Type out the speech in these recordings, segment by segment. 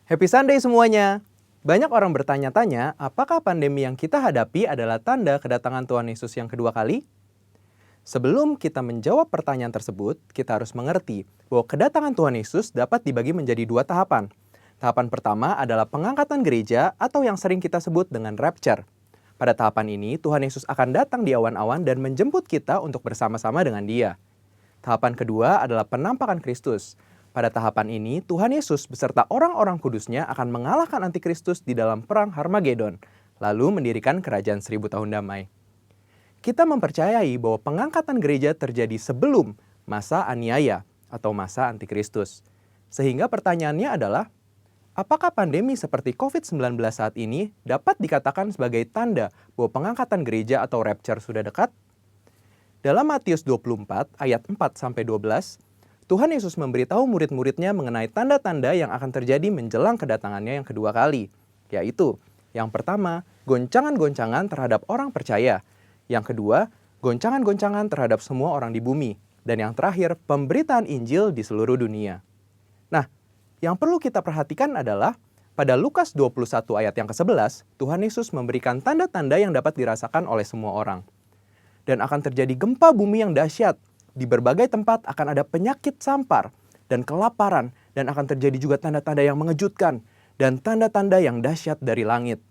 Happy Sunday semuanya! Banyak orang bertanya-tanya, apakah pandemi yang kita hadapi adalah tanda kedatangan Tuhan Yesus yang kedua kali? Sebelum kita menjawab pertanyaan tersebut, kita harus mengerti bahwa kedatangan Tuhan Yesus dapat dibagi menjadi dua tahapan. Tahapan pertama adalah pengangkatan gereja atau yang sering kita sebut dengan rapture. Pada tahapan ini, Tuhan Yesus akan datang di awan-awan dan menjemput kita untuk bersama-sama dengan Dia. Tahapan kedua adalah penampakan Kristus. Pada tahapan ini, Tuhan Yesus beserta orang-orang kudusnya akan mengalahkan antikristus di dalam perang Harmagedon, lalu mendirikan kerajaan 1000 tahun damai. Kita mempercayai bahwa pengangkatan gereja terjadi sebelum masa aniaya atau masa antikristus. Sehingga pertanyaannya adalah, apakah pandemi seperti COVID-19 saat ini dapat dikatakan sebagai tanda bahwa pengangkatan gereja atau rapture sudah dekat? Dalam Matius 24 ayat 4-12, Tuhan Yesus memberitahu murid-muridnya mengenai tanda-tanda yang akan terjadi menjelang kedatangannya yang kedua kali, yaitu yang pertama, goncangan-goncangan terhadap orang percaya. Yang kedua, goncangan-goncangan terhadap semua orang di bumi. Dan yang terakhir, pemberitaan Injil di seluruh dunia. Nah, yang perlu kita perhatikan adalah pada Lukas 21 ayat yang ke-11, Tuhan Yesus memberikan tanda-tanda yang dapat dirasakan oleh semua orang. Dan akan terjadi gempa bumi yang dahsyat. Di berbagai tempat akan ada penyakit sampar dan kelaparan, dan akan terjadi juga tanda-tanda yang mengejutkan dan tanda-tanda yang dahsyat dari langit.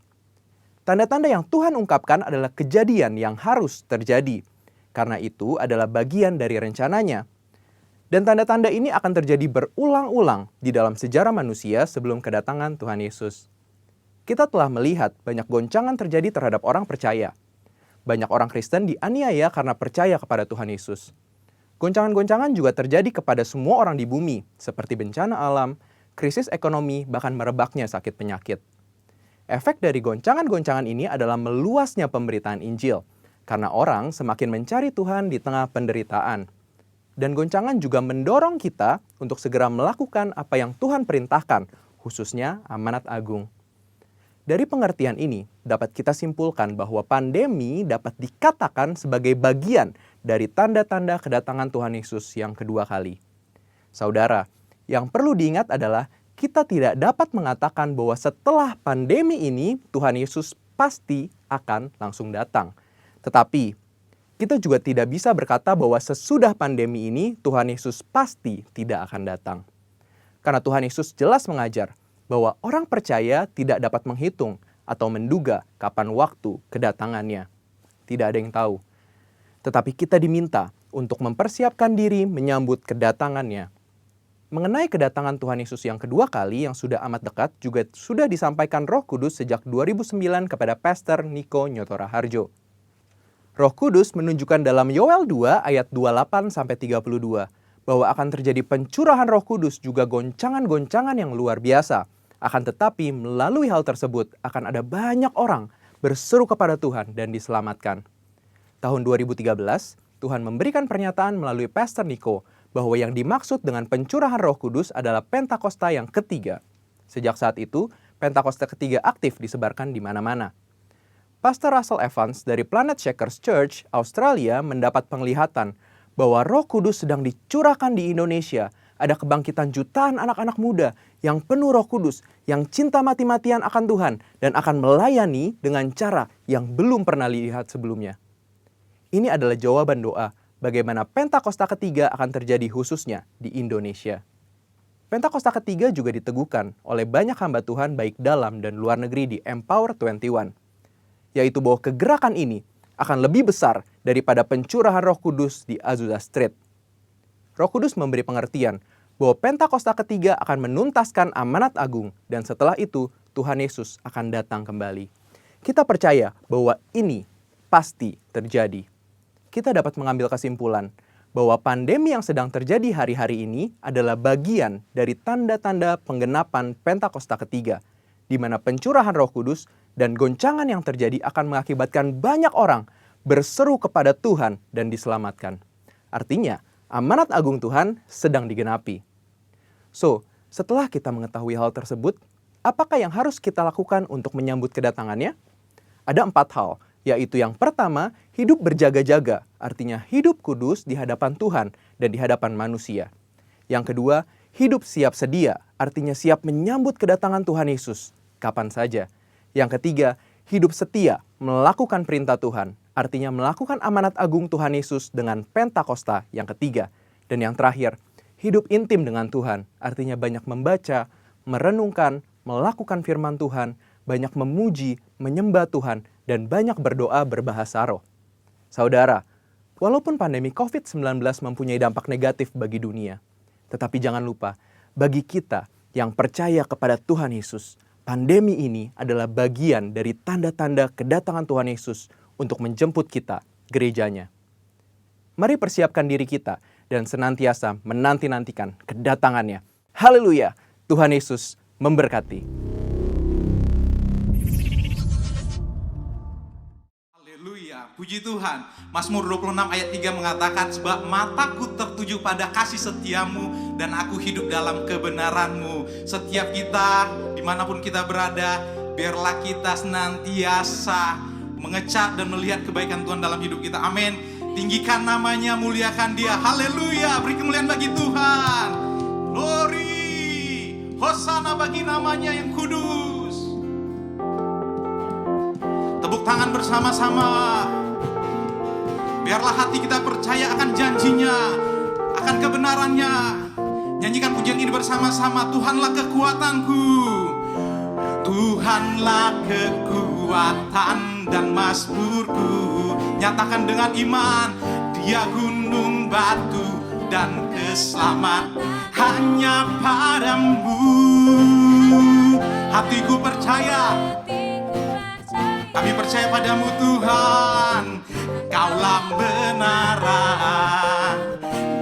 Tanda-tanda yang Tuhan ungkapkan adalah kejadian yang harus terjadi, karena itu adalah bagian dari rencananya. Dan tanda-tanda ini akan terjadi berulang-ulang di dalam sejarah manusia sebelum kedatangan Tuhan Yesus. Kita telah melihat banyak goncangan terjadi terhadap orang percaya. Banyak orang Kristen dianiaya karena percaya kepada Tuhan Yesus. Goncangan-goncangan juga terjadi kepada semua orang di bumi, seperti bencana alam, krisis ekonomi, bahkan merebaknya sakit penyakit. Efek dari goncangan-goncangan ini adalah meluasnya pemberitaan Injil, karena orang semakin mencari Tuhan di tengah penderitaan. Dan goncangan juga mendorong kita untuk segera melakukan apa yang Tuhan perintahkan, khususnya amanat agung. Dari pengertian ini, dapat kita simpulkan bahwa pandemi dapat dikatakan sebagai bagian dari tanda-tanda kedatangan Tuhan Yesus yang kedua kali. Saudara, yang perlu diingat adalah kita tidak dapat mengatakan bahwa setelah pandemi ini Tuhan Yesus pasti akan langsung datang. Tetapi, kita juga tidak bisa berkata bahwa sesudah pandemi ini Tuhan Yesus pasti tidak akan datang. Karena Tuhan Yesus jelas mengajar bahwa orang percaya tidak dapat menghitung atau menduga kapan waktu kedatangannya. Tidak ada yang tahu. Tetapi kita diminta untuk mempersiapkan diri menyambut kedatangannya. Mengenai kedatangan Tuhan Yesus yang kedua kali yang sudah amat dekat juga sudah disampaikan Roh Kudus sejak 2009 kepada Pastor Niko Nyotora Harjo. Roh Kudus menunjukkan dalam Yoel 2 ayat 28-32 bahwa akan terjadi pencurahan Roh Kudus juga goncangan-goncangan yang luar biasa. Akan tetapi melalui hal tersebut akan ada banyak orang berseru kepada Tuhan dan diselamatkan. Tahun 2013, Tuhan memberikan pernyataan melalui Pastor Niko bahwa yang dimaksud dengan pencurahan Roh Kudus adalah Pentakosta yang ketiga. Sejak saat itu, Pentakosta ketiga aktif disebarkan di mana-mana. Pastor Russell Evans dari Planet Shakers Church, Australia mendapat penglihatan bahwa Roh Kudus sedang dicurahkan di Indonesia. Ada kebangkitan jutaan anak-anak muda yang penuh Roh Kudus, yang cinta mati-matian akan Tuhan, dan akan melayani dengan cara yang belum pernah dilihat sebelumnya. Ini adalah jawaban doa bagaimana Pentakosta ketiga akan terjadi khususnya di Indonesia. Pentakosta ketiga juga diteguhkan oleh banyak hamba Tuhan baik dalam dan luar negeri di Empower 21, yaitu bahwa kegerakan ini akan lebih besar daripada pencurahan Roh Kudus di Azusa Street. Roh Kudus memberi pengertian bahwa Pentakosta ketiga akan menuntaskan amanat agung dan setelah itu Tuhan Yesus akan datang kembali. Kita percaya bahwa ini pasti terjadi. Kita dapat mengambil kesimpulan bahwa pandemi yang sedang terjadi hari-hari ini adalah bagian dari tanda-tanda penggenapan Pentakosta ketiga, di mana pencurahan Roh Kudus dan goncangan yang terjadi akan mengakibatkan banyak orang berseru kepada Tuhan dan diselamatkan. Artinya, amanat agung Tuhan sedang digenapi. So, setelah kita mengetahui hal tersebut, apakah yang harus kita lakukan untuk menyambut kedatangannya? Ada 4 hal, yaitu yang pertama, hidup berjaga-jaga, artinya hidup kudus di hadapan Tuhan dan di hadapan manusia. Yang kedua, Hidup siap sedia, artinya siap menyambut kedatangan Tuhan Yesus kapan saja. Yang ketiga, hidup setia, melakukan perintah Tuhan, artinya melakukan amanat agung Tuhan Yesus dengan Pentakosta yang ketiga. Dan yang terakhir, hidup intim dengan Tuhan, artinya banyak membaca, merenungkan, melakukan firman Tuhan, banyak memuji, menyembah Tuhan, dan banyak berdoa berbahasa roh. Saudara, walaupun pandemi COVID-19 mempunyai dampak negatif bagi dunia, tetapi jangan lupa, bagi kita yang percaya kepada Tuhan Yesus, pandemi ini adalah bagian dari tanda-tanda kedatangan Tuhan Yesus untuk menjemput kita, gerejanya. Mari persiapkan diri kita dan senantiasa menanti-nantikan kedatangannya. Haleluya! Tuhan Yesus memberkati. Haleluya, puji Tuhan. Mazmur 26 ayat 3 mengatakan, sebab mataku tertuju pada kasih setiamu dan aku hidup dalam kebenaranmu. Setiap kita, dimanapun kita berada, biarlah kita senantiasa mengecap dan melihat kebaikan Tuhan dalam hidup kita. Amin. Tinggikan namanya, muliakan Dia. Haleluya, beri kemuliaan bagi Tuhan. Glory, hosana bagi namanya yang kudus. Tepuk tangan bersama-sama. Biarlah hati kita percaya akan janjinya, akan kebenarannya. Nyanyikan pujian ini bersama-sama. Tuhanlah kekuatanku, Tuhanlah kekuatan dan mazmurku. Nyatakan dengan iman, Dia gunung batu dan keselamatan hanya padamu. Hatiku percaya, kami percaya padamu Tuhan. Kaulah menara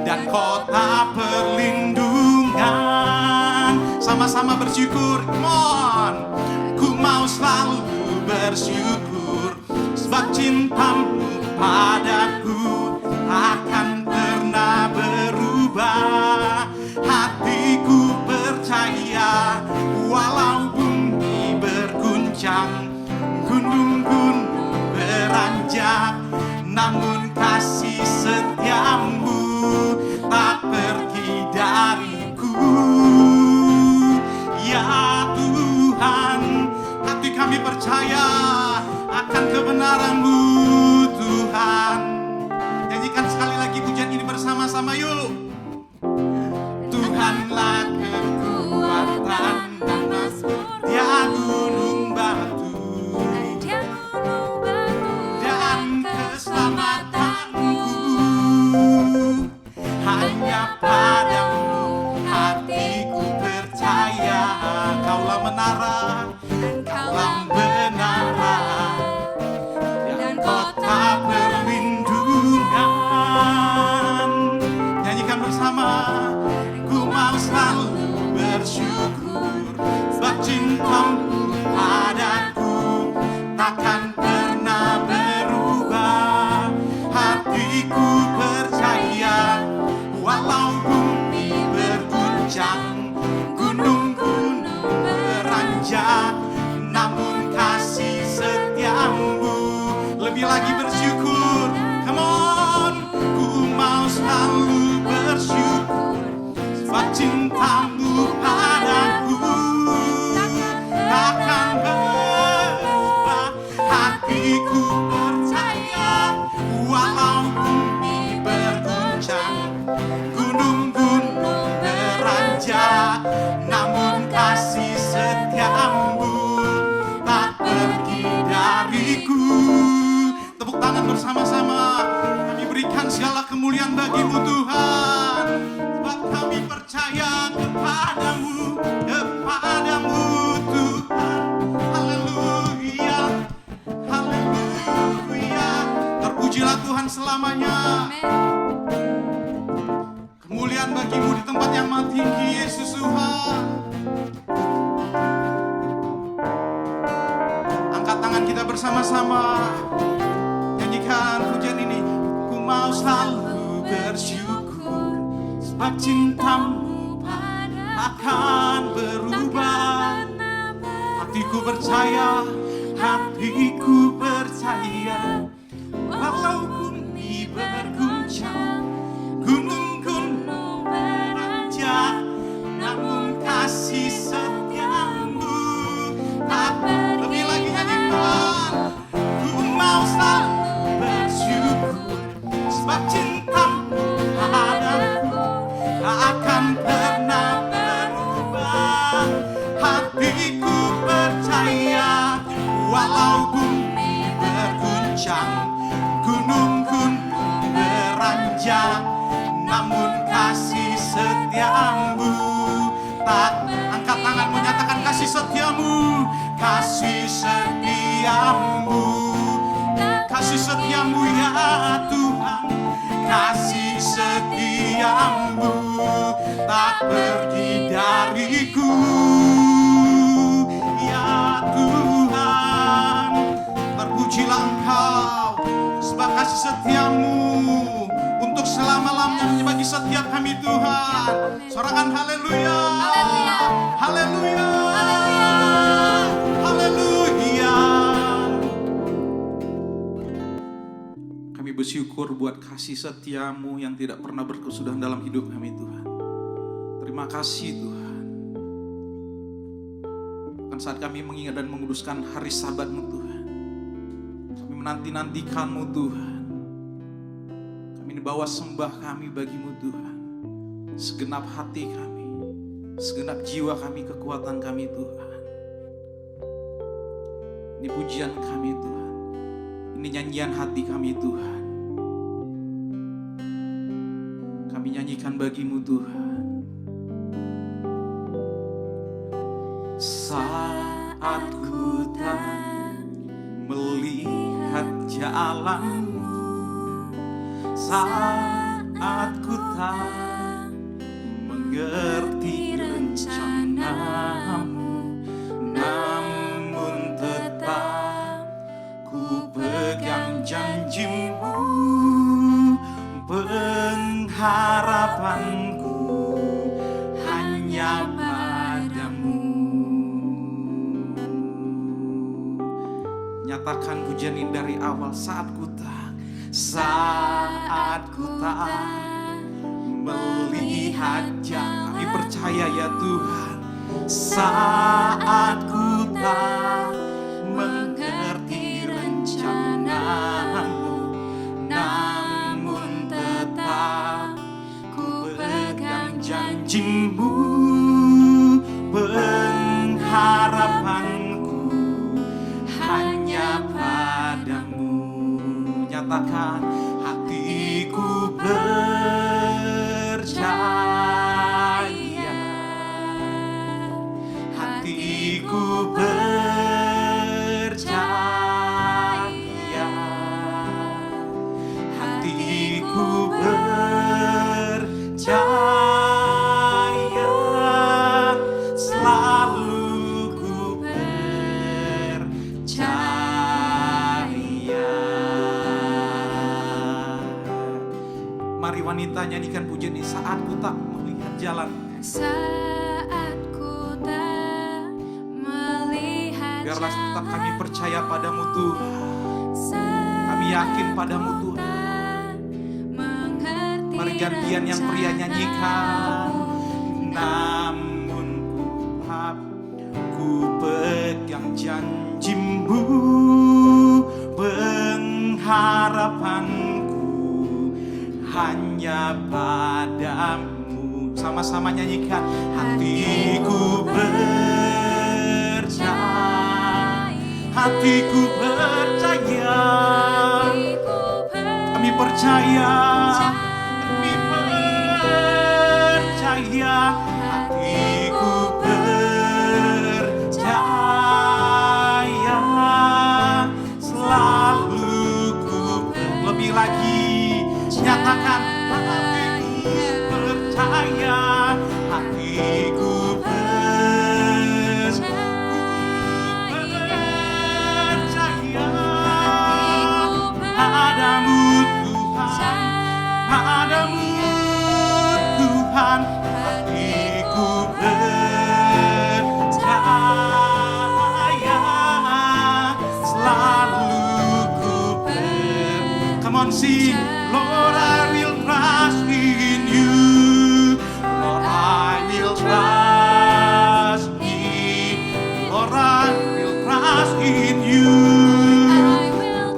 dan kota perlindungan. Sama-sama bersyukur, come on. Ku mau selalu bersyukur, sebab cintamu padaku akan pernah berubah. Hatiku percaya, walau bumi berguncang, gunung-gunung beranjak, namun kasih setiamu tak pergi dariku. Ya Tuhan, hati kami percaya akan kebenaran-Mu Tuhan. Nyanyikan sekali lagi pujian ini bersama-sama yuk. Tuhanlah kekuatan dan mazmur, Dia gunung batu dan keselamatanku. Hanya padamu hatiku percaya. Kaulah menara, kaulah menara dan kota perlindungan. Nyanyikan bersama. Ku mau selalu bersyukur, sebab cintamu padaku takkan pernah berubah. Hatiku percaya, walau bumi berguncang, gunung-gunung beranjak, namun kasih setiamu. Lebih lagi bersyukur, come on. Ku mau selalu bersyukur, sebab cintamu padaku takkan berubah. Hatiku percaya, walau bumi berguncang, gunung-gunung beranjak, namun kasih setiamu tak pergi dariku. Tepuk tangan bersama-sama. Kami berikan segala kemuliaan bagi-Mu Tuhan, sebab kami percaya kepadamu, kepadamu Tuhan. Haleluya, haleluya. Terpujilah Tuhan selamanya. Kemuliaan bagi-Mu di tempat yang maha tinggi, Yesus Tuhan. Angkat tangan kita bersama-sama. Nyanyikan pujian ini. Ku mau selalu bersyukur, sebab cintamu akan berubah. Hatiku percaya, hatiku percaya, walau bumi berguncang, gunung-gunung beranjak, setiamu, kasih setiamu, kasih setiamu ya Tuhan, kasih setiamu tak pergi dariku ya Tuhan. Terpujilah Engkau sebab kasih setiamu untuk selama-lamanya bagi setiap kami Tuhan. Sorakan haleluya, haleluya, haleluya. Kami bersyukur buat kasih setiamu yang tidak pernah berkesudahan dalam hidup kami Tuhan. Terima kasih Tuhan. Kan saat kami mengingat dan menguduskan hari Sabat-Mu Tuhan, kami menanti-nantikan-Mu Tuhan. Kami bawa sembah kami bagi-Mu Tuhan. Segenap hati kami, segenap jiwa kami, kekuatan kami Tuhan. Ini pujian kami Tuhan, ini nyanyian hati kami Tuhan. Kami nyanyikan bagi-Mu Tuhan. Saat ku tak melihat jalan-Mu, saat ku tak mengerti rencana-Mu, namun tetap ku pegang janji-Mu, pengharapanku hanya Padamu. Nyatakan pujian ini dari awal. Saat ku tak melihat jalan, kami percaya ya Tuhan. Saat ku tak mengerti rencana-Mu, namun tetap ku pegang janji-Mu, pengharapanku hanya Padamu. Nyatakan hatiku percaya, hatiku percaya, hatiku percaya, selalu ku percaya. Mari wanita nyanyikan pujian ini. Saat ku tak melihat jalan, saat ku tak melihat biarlah tetap kami percaya Padamu Tuhan. jalan, Kami yakin Padamu Tuhan. mengerti Mari gantian yang pria nyanyikan. Namun ku pegang janji-Mu, pengharapanku hanya Padamu. Sama-sama nyanyikan. Hatiku percaya, hatiku percaya, kami percaya, kami percaya, hatiku percaya, selalu ku lebih lagi nyatakan. Hatiku percaya, hatiku percaya, Padamu Tuhan, Padamu Tuhan, hatiku percaya, selalu ku come on sing. Lord, I will trust in you. Lord, I will trust in, Lord, I will trust in you.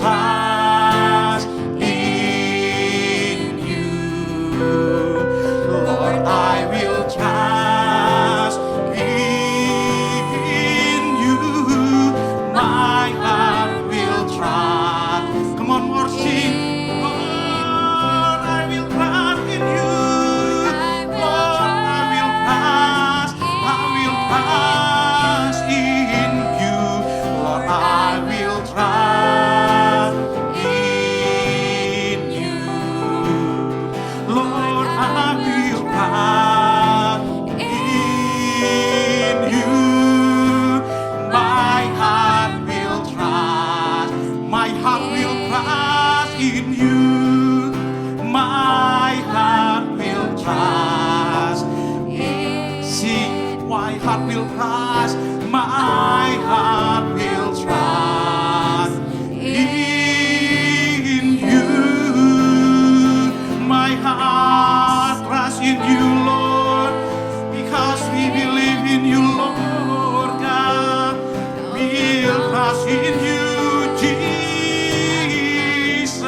Trust in you. Lord, I will trust in you. My heart will trust. Come on, more sing. Lord, My heart will trust, my heart will trust in you. My heart trusts in you, Lord, because we believe in you, Lord God. We'll trust in you, Jesus.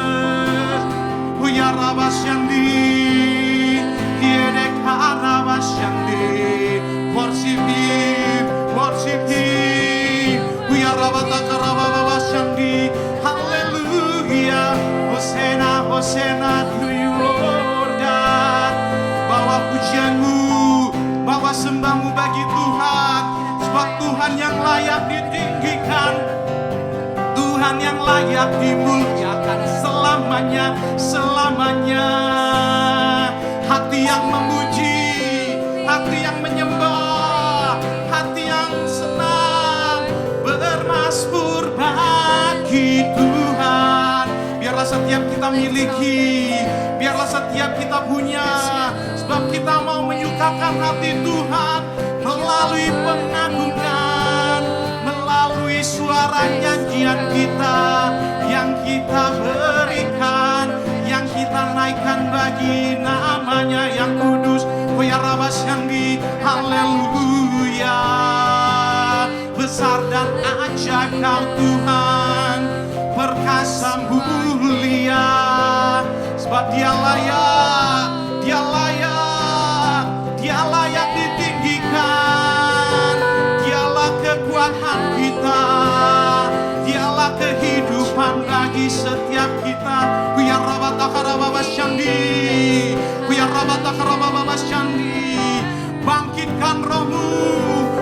Huya rabasyandi, hiedek harabasyandi. Worship Him, worship Him. Huya rabataka rabasyandi. Hallelujah. Hosena, Hosena to you, Lord God. Bawa pujianmu, bawa sembahmu bagi Tuhan. Sebab Tuhan yang layak ditinggikan, Tuhan yang layak dimuliakan selamanya, selamanya. Hati yang memuji, hati yang menyembah, hati yang senang bermasmur bagi Tuhan. Biarlah setiap kita miliki, biarlah setiap kita punya, sebab kita mau menyukakan hati Tuhan melalui pengagungan, melalui suara nyanyian kita yang kita berikan, yang kita naikkan bagi namanya yang kudus. Hoya rabasyandi, haleluya. Besar dan ajaib Kau Tuhan, perkasa mulia, sebab Dia layak, Dia layak, Dia layak ditinggikan. Dialah kekuatan kita, Dialah kehidupan bagi setiap kita. Huya rabataka rabasyandi, huya rabataka rabasyandi. Bangkitkan rohmu,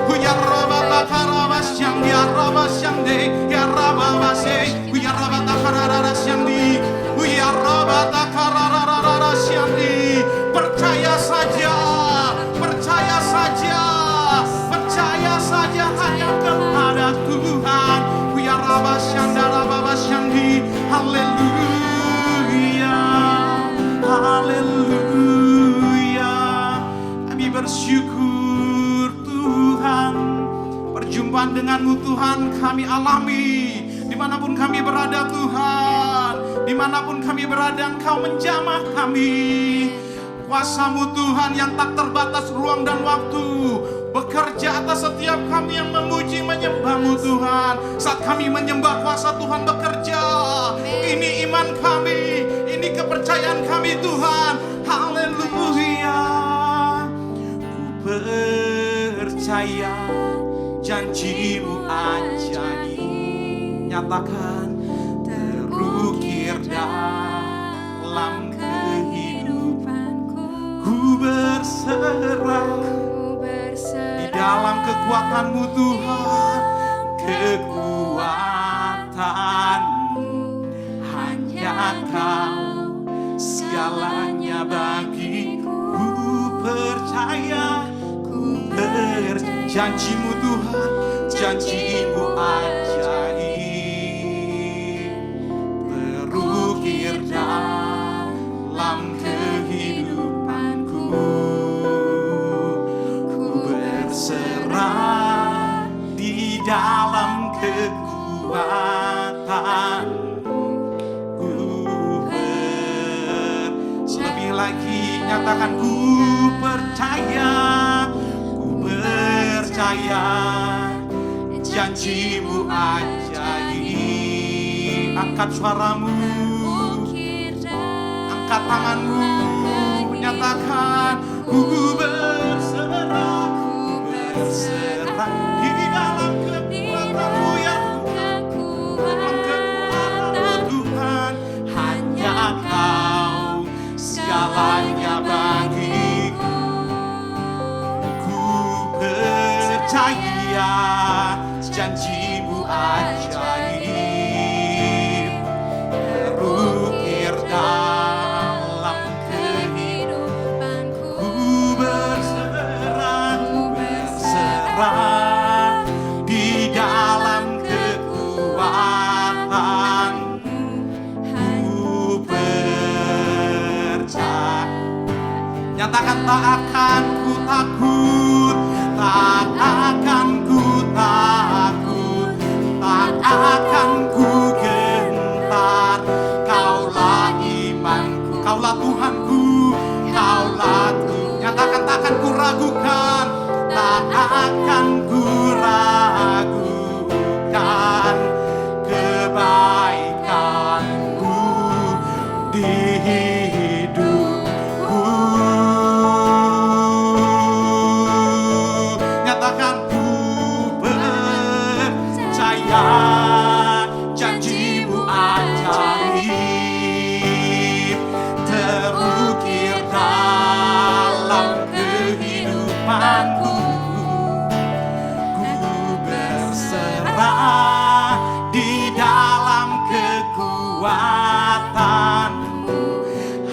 huya rabataka rabasyandi, rabasyandi, ya rababase, huya rabataka rabasyandi, huya rabataka rabasyandi. Percaya saja, percaya saja, percaya saja hanya kepada Tuhan. Huya rabasyanda rabasyandi, haleluya, haleluya. Kami bersyukur Tuhan, perjumpaan dengan-Mu Tuhan kami alami. Dimanapun kami berada Tuhan, dimanapun kami berada Engkau menjamah kami. Kuasa-Mu Tuhan yang tak terbatas ruang dan waktu bekerja atas setiap kami yang memuji menyembah-Mu Tuhan. Saat kami menyembah, kuasa Tuhan bekerja. Ini iman kami, ini kepercayaan kami Tuhan. Haleluya. Ku percaya janji-Mu ajaib, nyatakan terukir dalam kehidupanku. Ku berserah di dalam kekuatan-Mu Tuhan, kekuatan-Mu hanya Kau, segalanya bagiku. Ku percaya, ku percaya janji-Mu Tuhan, janji-Mu ajaib, terukir dalam kehidupanku. Berserah di dalam kekuatan-Mu. Lebih lagi nyatakan, ku percaya, ku percaya janji-Mu ajaib. Angkat suaramu, angkat tanganmu, nyatakan, ku berserah, berserah di dalam kekuatan-Mu ya Tuhan. Hanya Kau, segalanya bagiku. Ku percaya janji-Mu ajaib, terukir dalam kehidupanku. Ku berserah, berserah di dalam kekuatan-Mu. Ku percaya, nyatakan tak akan ku takut, tak takkan ku ragukan kebaikanmu di hidupku. Nyatakan ku percaya janjimu ajaib terukir dalam kehidupanku. Ku berserah di dalam kekuatanmu,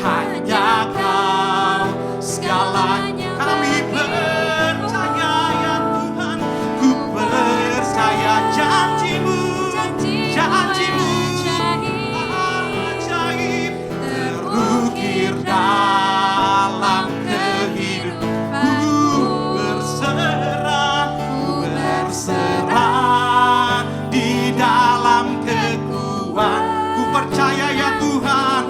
hanya Kau segalanya. Kami percaya ya Tuhan, ku percaya janjimu, janjimu ajaib terukir dalam kehidupanku. Berserah di dalam kekuatan. Ku percaya ya Tuhan,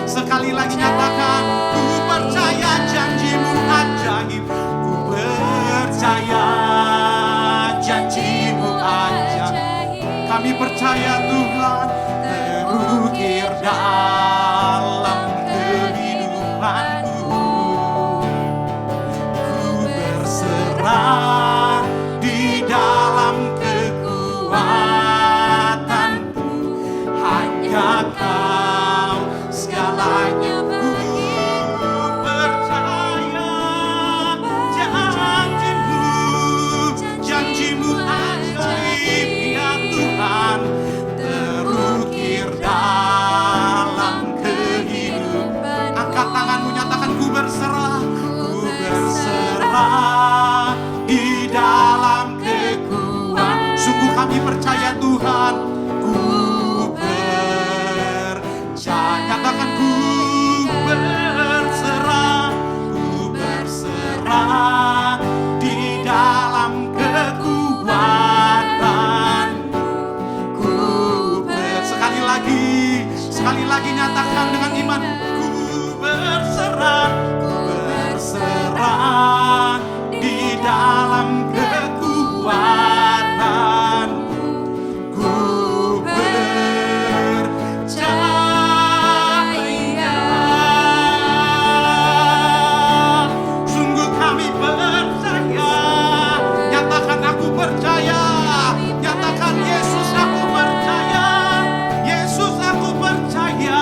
sekali lagi nyatakan, ku percaya janjimu ajaib. Ku percaya janjimu ajaib. Kami percaya Tuhan, terukir dalam kehidupanku. Ku berserah di dalam kekuatanmu, hanya Kau segalanya bagiku. Percaya janjimu, janjimu ajaib ya Tuhan, terukir dalam kehidupan. Angkat tanganmu, nyatakan ku berserah, ku berserah di dalam kekuatan. Sungguh kami percaya Tuhan, ku percaya. Nyatakan ku berserah, ku berserah di dalam kekuatan. Sekali lagi nyatakan dengan iman, ku berserah di dalam kekuatan. Ku percaya, sungguh kami percaya. Nyatakan aku percaya, nyatakan Yesus aku percaya, Yesus aku percaya.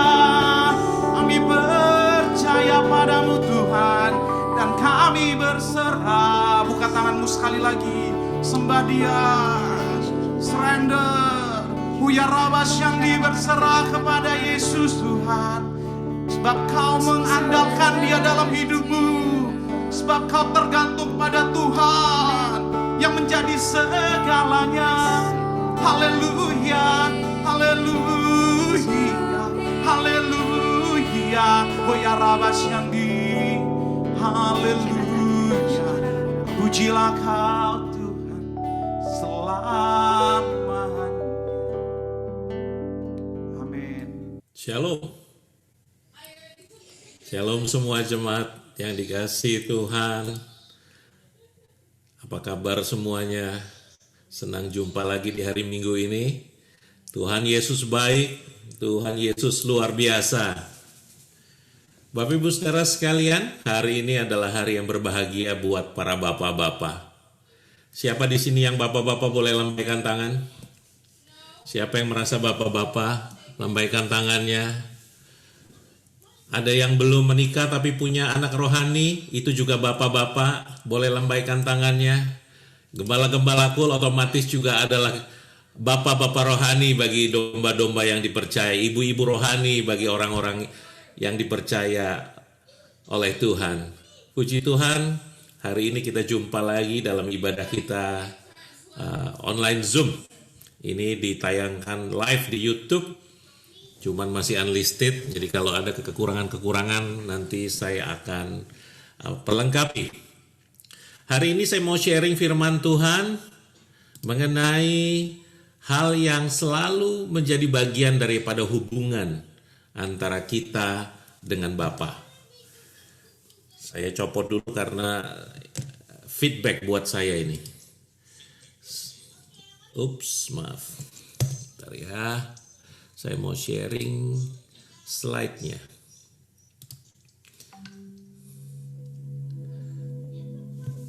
Kami percaya padamu Tuhan, dan kami berserah. Buka tanganmu sekali lagi, sembah Dia, surrender. Huya rabas yang berserah kepada Yesus Tuhan. Sebab Kau mengandalkan Dia dalam hidupmu, sebab Kau tergantung pada Tuhan yang menjadi segalanya. Haleluya, haleluya, haleluya. Huya rabas yang haleluya. Pujilah Kau Tuhan selamanya. Amin. Shalom. Shalom semua jemaat yang dikasihi Tuhan. Apa kabar semuanya? Senang jumpa lagi di hari Minggu ini. Tuhan Yesus baik, Tuhan Yesus luar biasa. Bapak Ibu saudara sekalian, hari ini adalah hari yang berbahagia buat para bapak-bapak. Siapa di sini yang bapak-bapak boleh lambaikan tangan? Siapa yang merasa bapak-bapak? Lambaikan tangannya. Ada yang belum menikah tapi punya anak rohani, itu juga bapak-bapak, boleh lambaikan tangannya. Gembala-gembala kul otomatis juga adalah bapak-bapak rohani bagi domba-domba yang dipercaya, ibu-ibu rohani bagi orang-orang yang dipercaya oleh Tuhan. Puji Tuhan, hari ini kita jumpa lagi dalam ibadah kita online Zoom. Ini ditayangkan live di YouTube, cuman masih unlisted, jadi kalau ada kekurangan-kekurangan nanti saya akan perlengkapi. Hari ini saya mau sharing firman Tuhan mengenai hal yang selalu menjadi bagian daripada hubungan antara kita dengan Bapa. Saya copot dulu karena feedback buat saya ini. Ups, maaf. Bentar ya. Saya mau sharing slide-nya.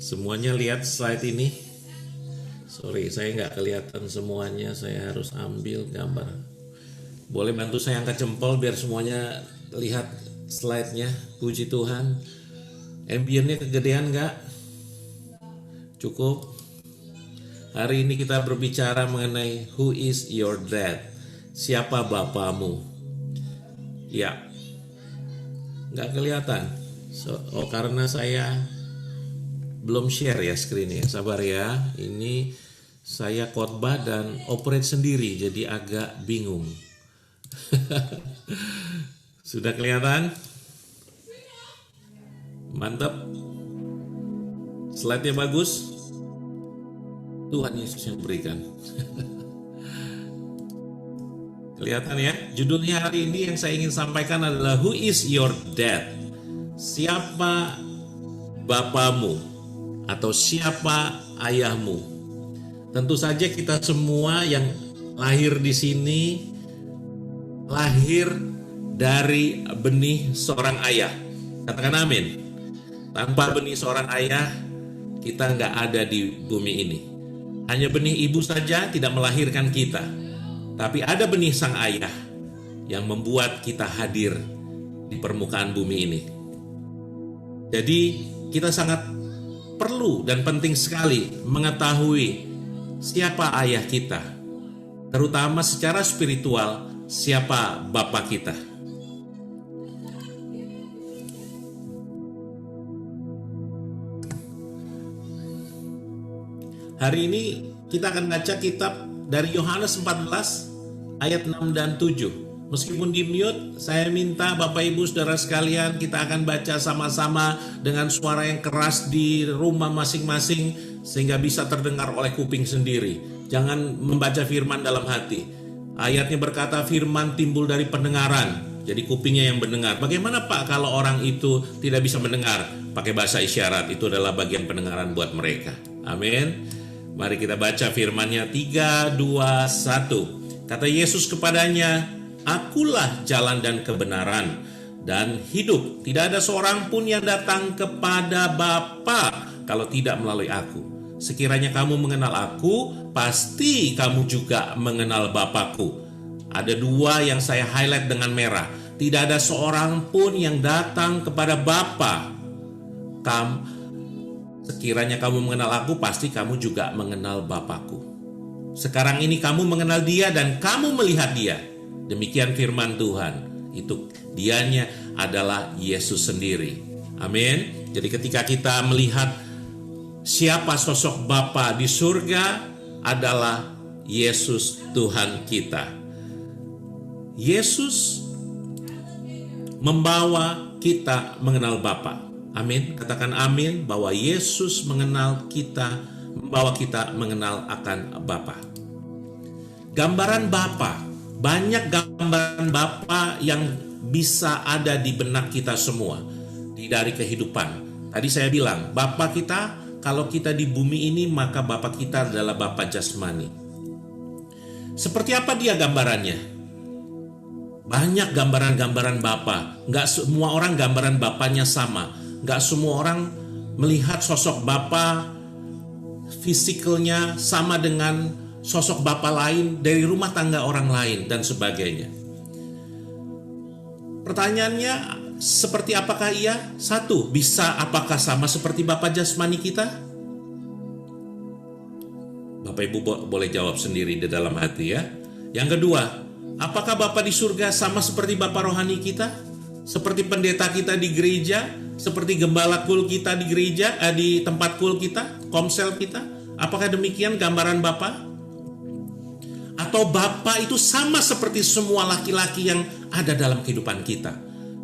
Semuanya lihat slide ini? Sorry, saya nggak kelihatan semuanya. Saya harus ambil gambar. Boleh bantu saya angkat jempol biar semuanya lihat slide-nya. Puji Tuhan. Ambience-nya kegedean nggak? Cukup? Hari ini kita berbicara mengenai who is your dad? Siapa bapamu? Ya, nggak kelihatan. Karena saya belum share ya screen-nya. Sabar ya. Ini saya khotbah dan operate sendiri, jadi agak bingung. Sudah kelihatan? Mantap. Slide-nya bagus. Tuhan Yesus yang berikan. Kelihatan ya? Judulnya hari ini yang saya ingin sampaikan adalah Who is your dad? Siapa bapamu? Atau siapa ayahmu? Tentu saja kita semua yang lahir di sini lahir dari benih seorang ayah. Katakan amin. Tanpa benih seorang ayah, kita nggak ada di bumi ini. Hanya benih ibu saja tidak melahirkan kita. Tapi ada benih sang ayah yang membuat kita hadir di permukaan bumi ini. Jadi kita sangat perlu dan penting sekali mengetahui siapa ayah kita. Terutama secara spiritual, siapa bapa kita. Hari ini kita akan baca kitab dari Yohanes 14 ayat 6 dan 7. Meskipun di mute, saya minta Bapak Ibu Saudara sekalian kita akan baca sama-sama dengan suara yang keras di rumah masing-masing sehingga bisa terdengar oleh kuping sendiri. Jangan membaca firman dalam hati. Ayatnya berkata firman timbul dari pendengaran. Jadi kupingnya yang mendengar. Bagaimana Pak kalau orang itu tidak bisa mendengar? Pakai bahasa isyarat, itu adalah bagian pendengaran buat mereka. Amin. Mari kita baca firman-Nya 3, 2, 1. Kata Yesus kepadanya, Akulah jalan dan kebenaran dan hidup. Tidak ada seorang pun yang datang kepada Bapa kalau tidak melalui aku. Sekiranya kamu mengenal aku, pasti kamu juga mengenal Bapakku. Ada dua yang saya highlight dengan merah. Tidak ada seorang pun yang datang kepada Bapa. Sekiranya kamu mengenal aku, pasti kamu juga mengenal Bapakku. Sekarang ini kamu mengenal dia dan kamu melihat dia. Demikian firman Tuhan. Itu dianya adalah Yesus sendiri. Amin. Jadi ketika kita melihat siapa sosok Bapa di surga adalah Yesus Tuhan kita. Yesus membawa kita mengenal Bapa. Amin. Katakan amin bahwa Yesus mengenal kita, membawa kita mengenal akan Bapa. Gambaran Bapa. Banyak gambaran Bapa yang bisa ada di benak kita semua dari kehidupan. Tadi saya bilang, Bapa kita kalau kita di bumi ini maka Bapa kita adalah Bapa jasmani. Seperti apa dia gambarannya? Banyak gambaran-gambaran Bapa. Nggak semua orang gambaran Bapanya sama. Nggak semua orang melihat sosok Bapa fisikalnya sama dengan sosok Bapa lain dari rumah tangga orang lain dan sebagainya. Pertanyaannya, seperti apakah ia? Satu, bisa apakah sama seperti Bapa jasmani kita? Bapak Ibu boleh jawab sendiri di dalam hati ya. Yang kedua, apakah Bapa di surga sama seperti Bapa rohani kita? Seperti pendeta kita di gereja? Seperti gembala kul kita di gereja, di tempat kul kita, komsel kita? Apakah demikian gambaran Bapa? Atau Bapa itu sama seperti semua laki-laki yang ada dalam kehidupan kita?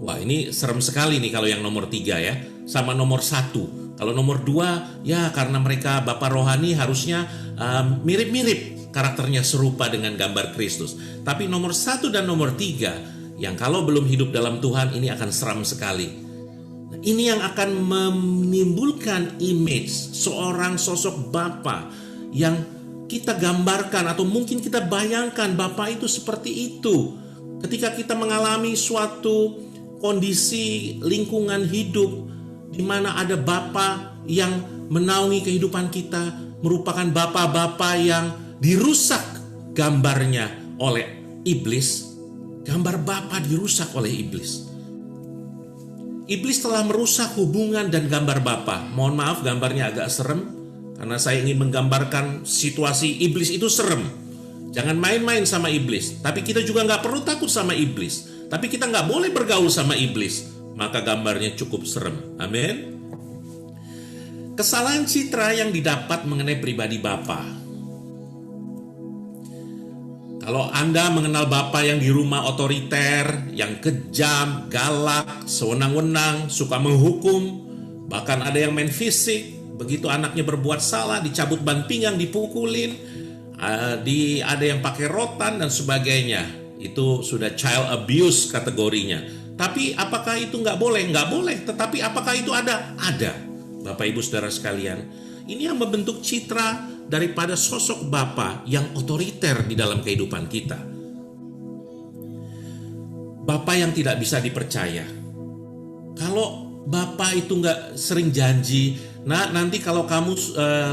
Wah, ini serem sekali nih kalau yang nomor 3 ya. Sama nomor 1. Kalau nomor 2, ya karena mereka Bapa rohani harusnya mirip-mirip. Karakternya serupa dengan gambar Kristus. Tapi nomor 1 dan nomor 3, yang kalau belum hidup dalam Tuhan ini akan seram sekali. Ini yang akan menimbulkan image seorang sosok bapa yang kita gambarkan atau mungkin kita bayangkan bapa itu seperti itu. Ketika kita mengalami suatu kondisi lingkungan hidup di mana ada bapa yang menaungi kehidupan kita, merupakan bapa-bapa yang dirusak gambarnya oleh iblis. Gambar bapa dirusak oleh iblis. Iblis telah merusak hubungan dan gambar bapa. Mohon maaf gambarnya agak serem, karena saya ingin menggambarkan situasi iblis itu serem. Jangan main-main sama iblis. Tapi kita juga nggak perlu takut sama iblis. Tapi kita nggak boleh bergaul sama iblis. Maka gambarnya cukup serem. Amin. Kesalahan citra yang didapat mengenai pribadi bapa. Kalau Anda mengenal bapa yang di rumah otoriter, yang kejam, galak, sewenang-wenang, suka menghukum, bahkan ada yang main fisik, begitu anaknya berbuat salah, dicabut ban pinggang, dipukulin, ada yang pakai rotan dan sebagainya. Itu sudah child abuse kategorinya. Tapi apakah itu nggak boleh? Nggak boleh. Tetapi apakah itu ada? Ada. Bapak Ibu Saudara sekalian, ini yang membentuk citra daripada sosok bapa yang otoriter di dalam kehidupan kita. Bapa yang tidak bisa dipercaya. Kalau bapa itu nggak sering janji, nah nanti kalau kamu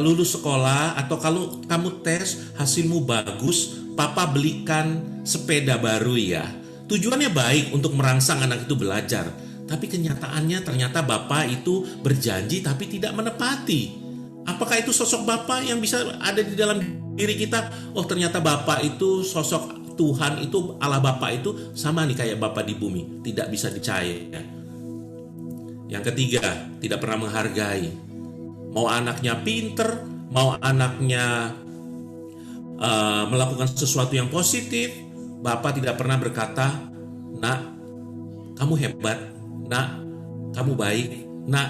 lulus sekolah atau kalau kamu tes hasilmu bagus, papa belikan sepeda baru ya. Tujuannya baik untuk merangsang anak itu belajar. Tapi kenyataannya ternyata bapak itu berjanji tapi tidak menepati. Apakah itu sosok Bapa yang bisa ada di dalam diri kita? Oh ternyata Bapa itu sosok Tuhan itu, Allah Bapa itu sama nih kayak Bapa di bumi. Tidak bisa dicaya. Yang ketiga, tidak pernah menghargai. Mau anaknya pinter, mau anaknya melakukan sesuatu yang positif, Bapa tidak pernah berkata, "Nak, kamu hebat. Nak, kamu baik. Nak,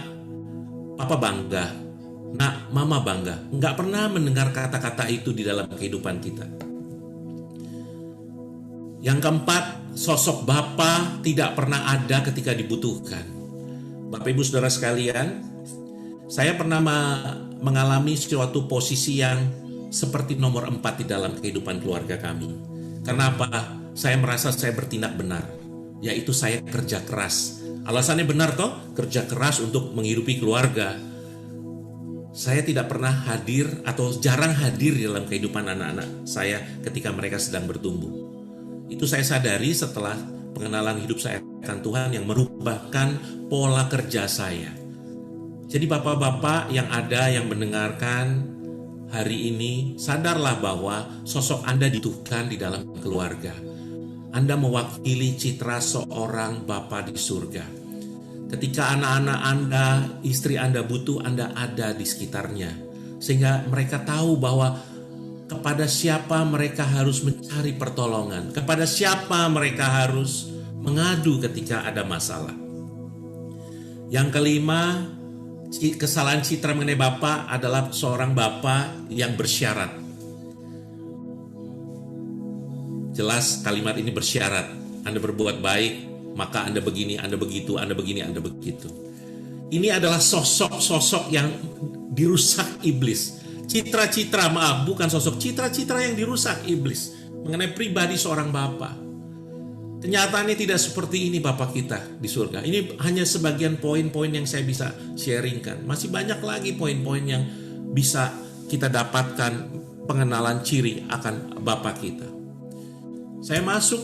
Papa bangga. Nak, Mama bangga." Nggak pernah mendengar kata-kata itu di dalam kehidupan kita. Yang keempat, sosok Bapa tidak pernah ada ketika dibutuhkan. Bapak Ibu Saudara sekalian, saya pernah mengalami suatu posisi yang seperti nomor 4 di dalam kehidupan keluarga kami. Kenapa? Saya merasa saya bertindak benar, yaitu saya kerja keras. Alasannya benar toh, kerja keras untuk menghidupi keluarga. Saya tidak pernah hadir atau jarang hadir di dalam kehidupan anak-anak saya ketika mereka sedang bertumbuh. Itu saya sadari setelah pengenalan hidup saya akan Tuhan yang merubahkan pola kerja saya. Jadi bapak-bapak yang ada yang mendengarkan hari ini, sadarlah bahwa sosok Anda dibutuhkan di dalam keluarga. Anda mewakili citra seorang Bapa di surga. Ketika anak-anak Anda, istri Anda butuh, Anda ada di sekitarnya. Sehingga mereka tahu bahwa kepada siapa mereka harus mencari pertolongan. Kepada siapa mereka harus mengadu ketika ada masalah. Yang kelima, kesalahan citra mengenai Bapa adalah seorang Bapa yang bersyarat. Jelas kalimat ini bersyarat. Anda berbuat baik, maka Anda begini, Anda begitu, Anda begini, Anda begitu. Ini adalah sosok-sosok yang dirusak iblis. Citra-citra, bukan sosok, citra-citra yang dirusak iblis mengenai pribadi seorang Bapa. Kenyataannya tidak seperti ini Bapa kita di surga. Ini hanya sebagian poin-poin yang saya bisa sharingkan. Masih banyak lagi poin-poin yang bisa kita dapatkan pengenalan ciri akan Bapa kita. Saya masuk,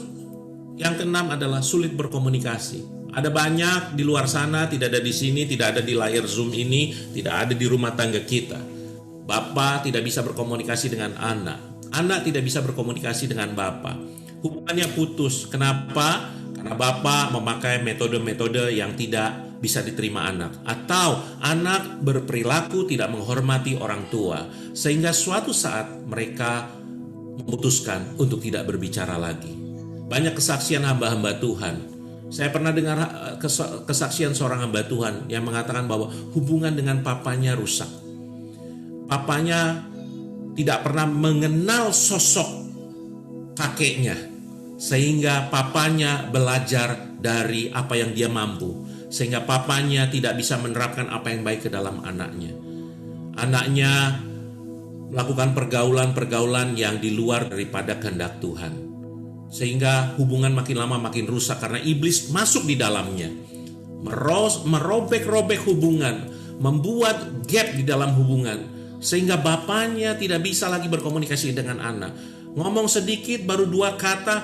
yang keenam adalah sulit berkomunikasi. Ada banyak di luar sana, tidak ada di sini, tidak ada di layar Zoom ini, tidak ada di rumah tangga kita. Bapa tidak bisa berkomunikasi dengan anak. Anak tidak bisa berkomunikasi dengan Bapa. Hubungannya putus. Kenapa? Karena Bapa memakai metode-metode yang tidak bisa diterima anak. Atau anak berperilaku tidak menghormati orang tua. Sehingga suatu saat mereka memutuskan untuk tidak berbicara lagi. Banyak kesaksian hamba-hamba Tuhan. Saya pernah dengar kesaksian seorang hamba Tuhan yang mengatakan bahwa hubungan dengan papanya rusak. Papanya tidak pernah mengenal sosok kakeknya, sehingga papanya belajar dari apa yang dia mampu. sehingga papanya tidak bisa menerapkan apa yang baik ke dalam anaknya. Anaknya melakukan pergaulan-pergaulan yang di luar daripada kehendak Tuhan, sehingga hubungan makin lama makin rusak karena iblis masuk di dalamnya, merobek-robek hubungan, membuat gap di dalam hubungan, sehingga bapaknya tidak bisa lagi berkomunikasi dengan anak. Ngomong sedikit baru 2 kata,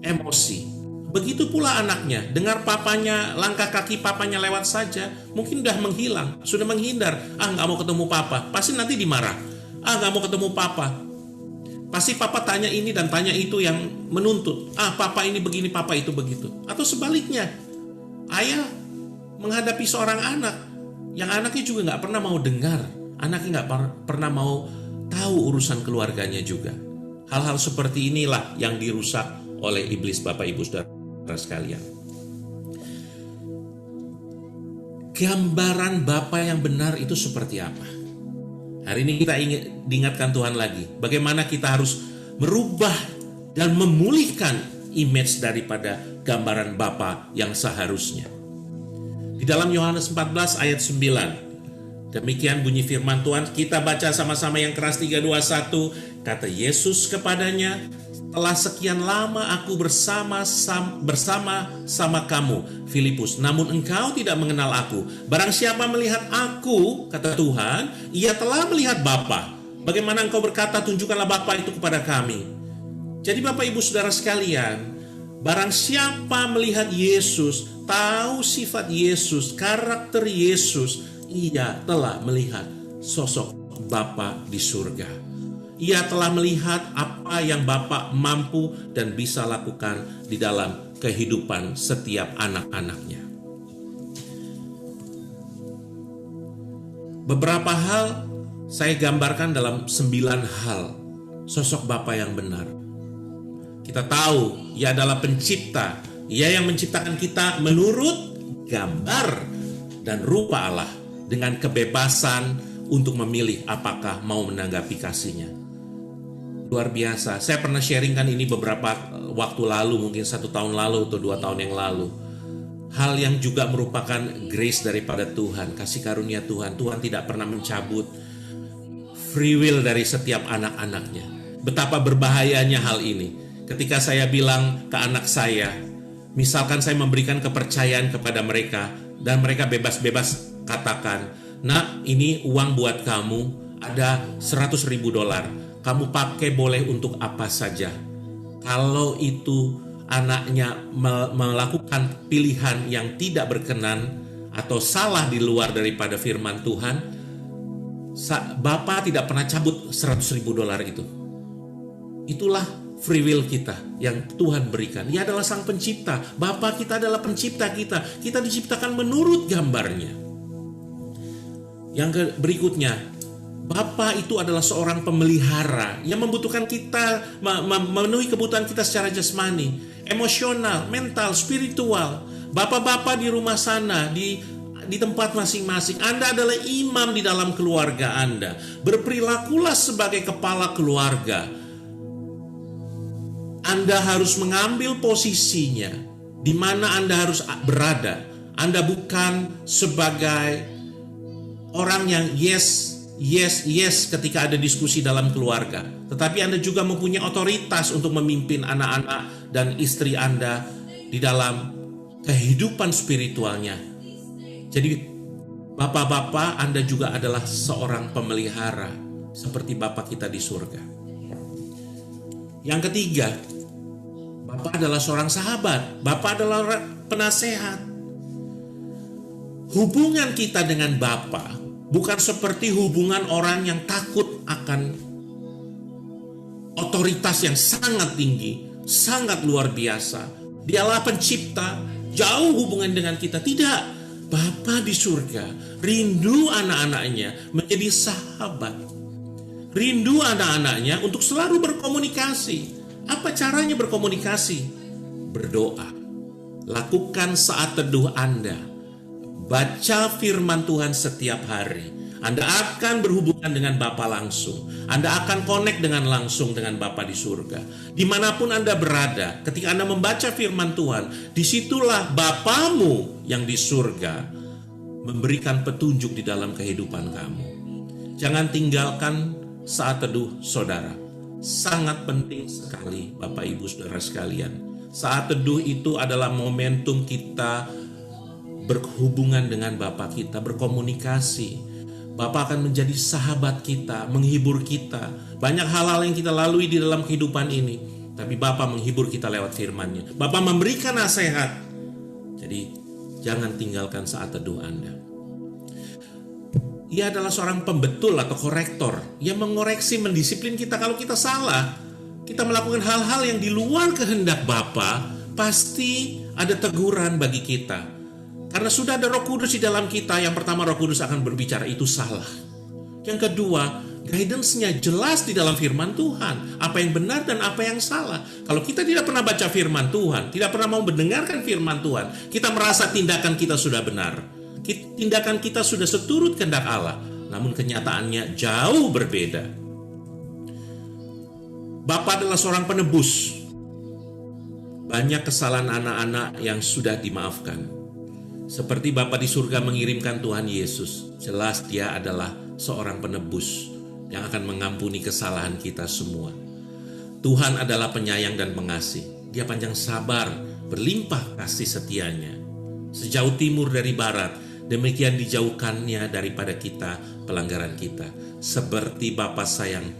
emosi. Begitu pula anaknya, dengar papanya, langkah kaki papanya lewat saja, mungkin sudah menghilang, sudah menghindar. Nggak mau ketemu papa, pasti nanti dimarah. Nggak mau ketemu papa, pasti papa tanya ini dan tanya itu yang menuntut. Papa ini begini, papa itu begitu. Atau sebaliknya, ayah menghadapi seorang anak, yang anaknya juga nggak pernah mau dengar, anaknya nggak pernah mau tahu urusan keluarganya juga. Hal-hal seperti inilah yang dirusak oleh iblis, Bapak Ibu Saudara sekalian. Gambaran Bapa yang benar itu seperti apa? Hari ini kita diingatkan Tuhan lagi, bagaimana kita harus merubah dan memulihkan image daripada gambaran Bapa yang seharusnya. Di dalam Yohanes 14 ayat 9, demikian bunyi firman Tuhan, kita baca sama-sama yang keras, 3, 2, 1. Kata Yesus kepadanya, telah sekian lama aku bersama kamu, Filipus, namun engkau tidak mengenal aku. Barang siapa melihat aku, kata Tuhan, ia telah melihat Bapa. Bagaimana engkau berkata, tunjukkanlah Bapa itu kepada kami. Jadi Bapak Ibu Saudara sekalian, barang siapa melihat Yesus, tahu sifat Yesus, karakter Yesus, ia telah melihat sosok Bapa di surga. Ia telah melihat apa yang Bapa mampu dan bisa lakukan di dalam kehidupan setiap anak-anaknya. Beberapa hal saya gambarkan dalam 9 hal sosok Bapa yang benar. Kita tahu Ia adalah pencipta, Ia yang menciptakan kita menurut gambar dan rupa Allah, dengan kebebasan untuk memilih apakah mau menanggapi kasih-Nya. Luar biasa. Saya pernah sharingkan ini beberapa waktu lalu, mungkin 1 tahun lalu atau 2 tahun yang lalu. Hal yang juga merupakan grace daripada Tuhan, kasih karunia Tuhan. Tuhan tidak pernah mencabut free will dari setiap anak-anaknya. Betapa berbahayanya hal ini. Ketika saya bilang ke anak saya, misalkan saya memberikan kepercayaan kepada mereka, dan mereka bebas-bebas katakan, "Nak, ini uang buat kamu, ada $100.000. Kamu pakai boleh untuk apa saja." Kalau itu anaknya melakukan pilihan yang tidak berkenan atau salah di luar daripada firman Tuhan, Bapa tidak pernah cabut $100.000 itu. Itulah free will kita yang Tuhan berikan. Ia adalah Sang Pencipta. Bapa kita adalah pencipta kita. Kita diciptakan menurut gambarnya. Yang berikutnya, Bapa itu adalah seorang pemelihara yang membutuhkan kita, memenuhi kebutuhan kita secara jasmani, emosional, mental, spiritual. Bapak-bapak di rumah sana, di tempat masing-masing, Anda adalah imam di dalam keluarga Anda. Berperilakulah sebagai kepala keluarga. Anda harus mengambil posisinya di mana Anda harus berada. Anda bukan sebagai orang yang yes ketika ada diskusi dalam keluarga, tetapi Anda juga mempunyai otoritas untuk memimpin anak-anak dan istri Anda di dalam kehidupan spiritualnya. Jadi bapak-bapak, Anda juga adalah seorang pemelihara seperti Bapa kita di surga. Yang ketiga, Bapa adalah seorang sahabat. Bapa adalah penasehat. Hubungan kita dengan Bapa bukan seperti hubungan orang yang takut akan otoritas yang sangat tinggi, sangat luar biasa. Dialah pencipta, jauh hubungan dengan kita. Tidak, Bapa di surga rindu anak-anaknya menjadi sahabat. Rindu anak-anaknya untuk selalu berkomunikasi. Apa caranya berkomunikasi? Berdoa. Lakukan saat teduh Anda. Baca firman Tuhan setiap hari. Anda akan berhubungan dengan Bapa langsung. Anda akan connect langsung dengan Bapa di surga. Dimanapun Anda berada, ketika Anda membaca firman Tuhan, disitulah Bapamu yang di surga memberikan petunjuk di dalam kehidupan kamu. Jangan tinggalkan saat teduh saudara. Sangat penting sekali Bapak Ibu Saudara sekalian. Saat teduh itu adalah momentum kita berhubungan dengan Bapa kita, berkomunikasi. Bapa akan menjadi sahabat kita, menghibur kita. Banyak hal-hal yang kita lalui di dalam kehidupan ini, tapi Bapa menghibur kita lewat firman-Nya. Bapa memberikan nasihat. Jadi jangan tinggalkan saat teduh Anda. Ia adalah seorang pembetul atau korektor yang mengoreksi, mendisiplin kita kalau kita salah. Kita melakukan hal-hal yang di luar kehendak Bapa, pasti ada teguran bagi kita. Karena sudah ada Roh Kudus di dalam kita, yang pertama Roh Kudus akan berbicara itu salah. Yang kedua, guidance-nya jelas di dalam firman Tuhan. Apa yang benar dan apa yang salah. Kalau kita tidak pernah baca firman Tuhan, tidak pernah mau mendengarkan firman Tuhan, kita merasa tindakan kita sudah benar. Tindakan kita sudah seturut kehendak Allah. Namun kenyataannya jauh berbeda. Bapa adalah seorang penebus. Banyak kesalahan anak-anak yang sudah dimaafkan. Seperti Bapa di surga mengirimkan Tuhan Yesus, jelas Dia adalah seorang penebus yang akan mengampuni kesalahan kita semua. Tuhan adalah penyayang dan pengasih. Dia panjang sabar, berlimpah kasih setianya. Sejauh timur dari barat, demikian dijauhkannya daripada kita pelanggaran kita. Seperti Bapa sayang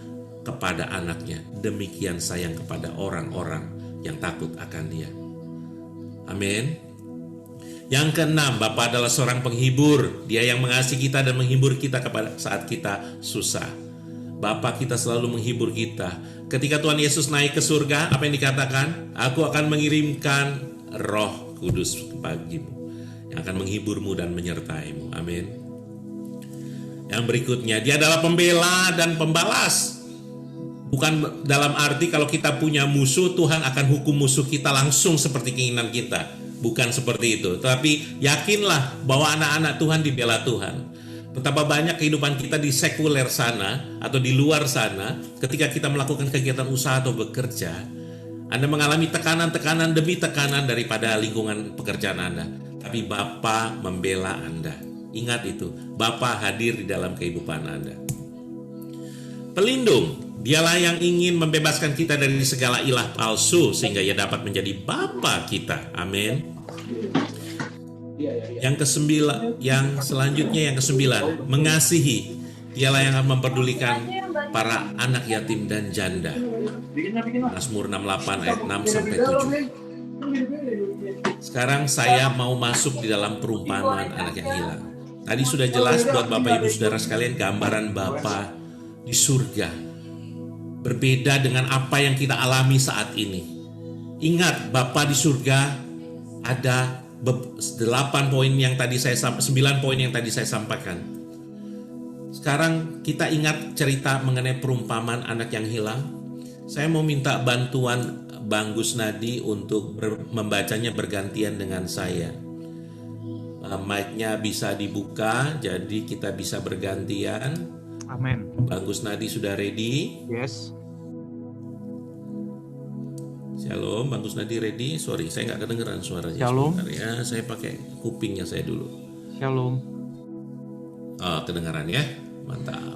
kepada anaknya, demikian sayang kepada orang-orang yang takut akan Dia. Amin. Yang keenam, Bapa adalah seorang penghibur. Dia yang mengasihi kita dan menghibur kita kepada saat kita susah. Bapa kita selalu menghibur kita. Ketika Tuhan Yesus naik ke surga, apa yang dikatakan? Aku akan mengirimkan Roh Kudus bagimu, yang akan menghiburmu dan menyertaimu. Amin. Yang berikutnya, Dia adalah pembela dan pembalas. Bukan dalam arti kalau kita punya musuh, Tuhan akan hukum musuh kita langsung seperti keinginan kita. Bukan seperti itu. Tapi yakinlah bahwa anak-anak Tuhan dibela Tuhan. Betapa banyak kehidupan kita di sekuler sana atau di luar sana, ketika kita melakukan kegiatan usaha atau bekerja, Anda mengalami tekanan-tekanan demi tekanan daripada lingkungan pekerjaan Anda. Tapi Bapa membela Anda. Ingat itu, Bapa hadir di dalam kehidupan Anda. Pelindung, Dialah yang ingin membebaskan kita dari segala ilah palsu sehingga Ia dapat menjadi Bapa kita. Amin. Yang selanjutnya yang kesembilan, mengasihi. Dialah yang akan memperdulikan para anak yatim dan janda. Mazmur 68 ayat 6 sampai 7. Sekarang saya mau masuk di dalam perumpamaan anak yang hilang. Tadi sudah jelas buat Bapak Ibu Saudara sekalian gambaran Bapa di surga. Berbeda dengan apa yang kita alami saat ini. Ingat, Bapa di surga ada 9 poin yang tadi saya sampaikan. Sekarang kita ingat cerita mengenai perumpamaan anak yang hilang. Saya mau minta bantuan Bang Gusnadi untuk membacanya bergantian dengan saya. Mic-nya bisa dibuka, jadi kita bisa bergantian. Amin. Bang Gusnadi sudah ready? Yes. Shalom, Bang Gusnadi ready? Sorry, saya nggak kedengeran suaranya. Shalom. Sebentar ya, saya pakai kupingnya saya dulu. Shalom. Oh, kedengaran ya? Mantap.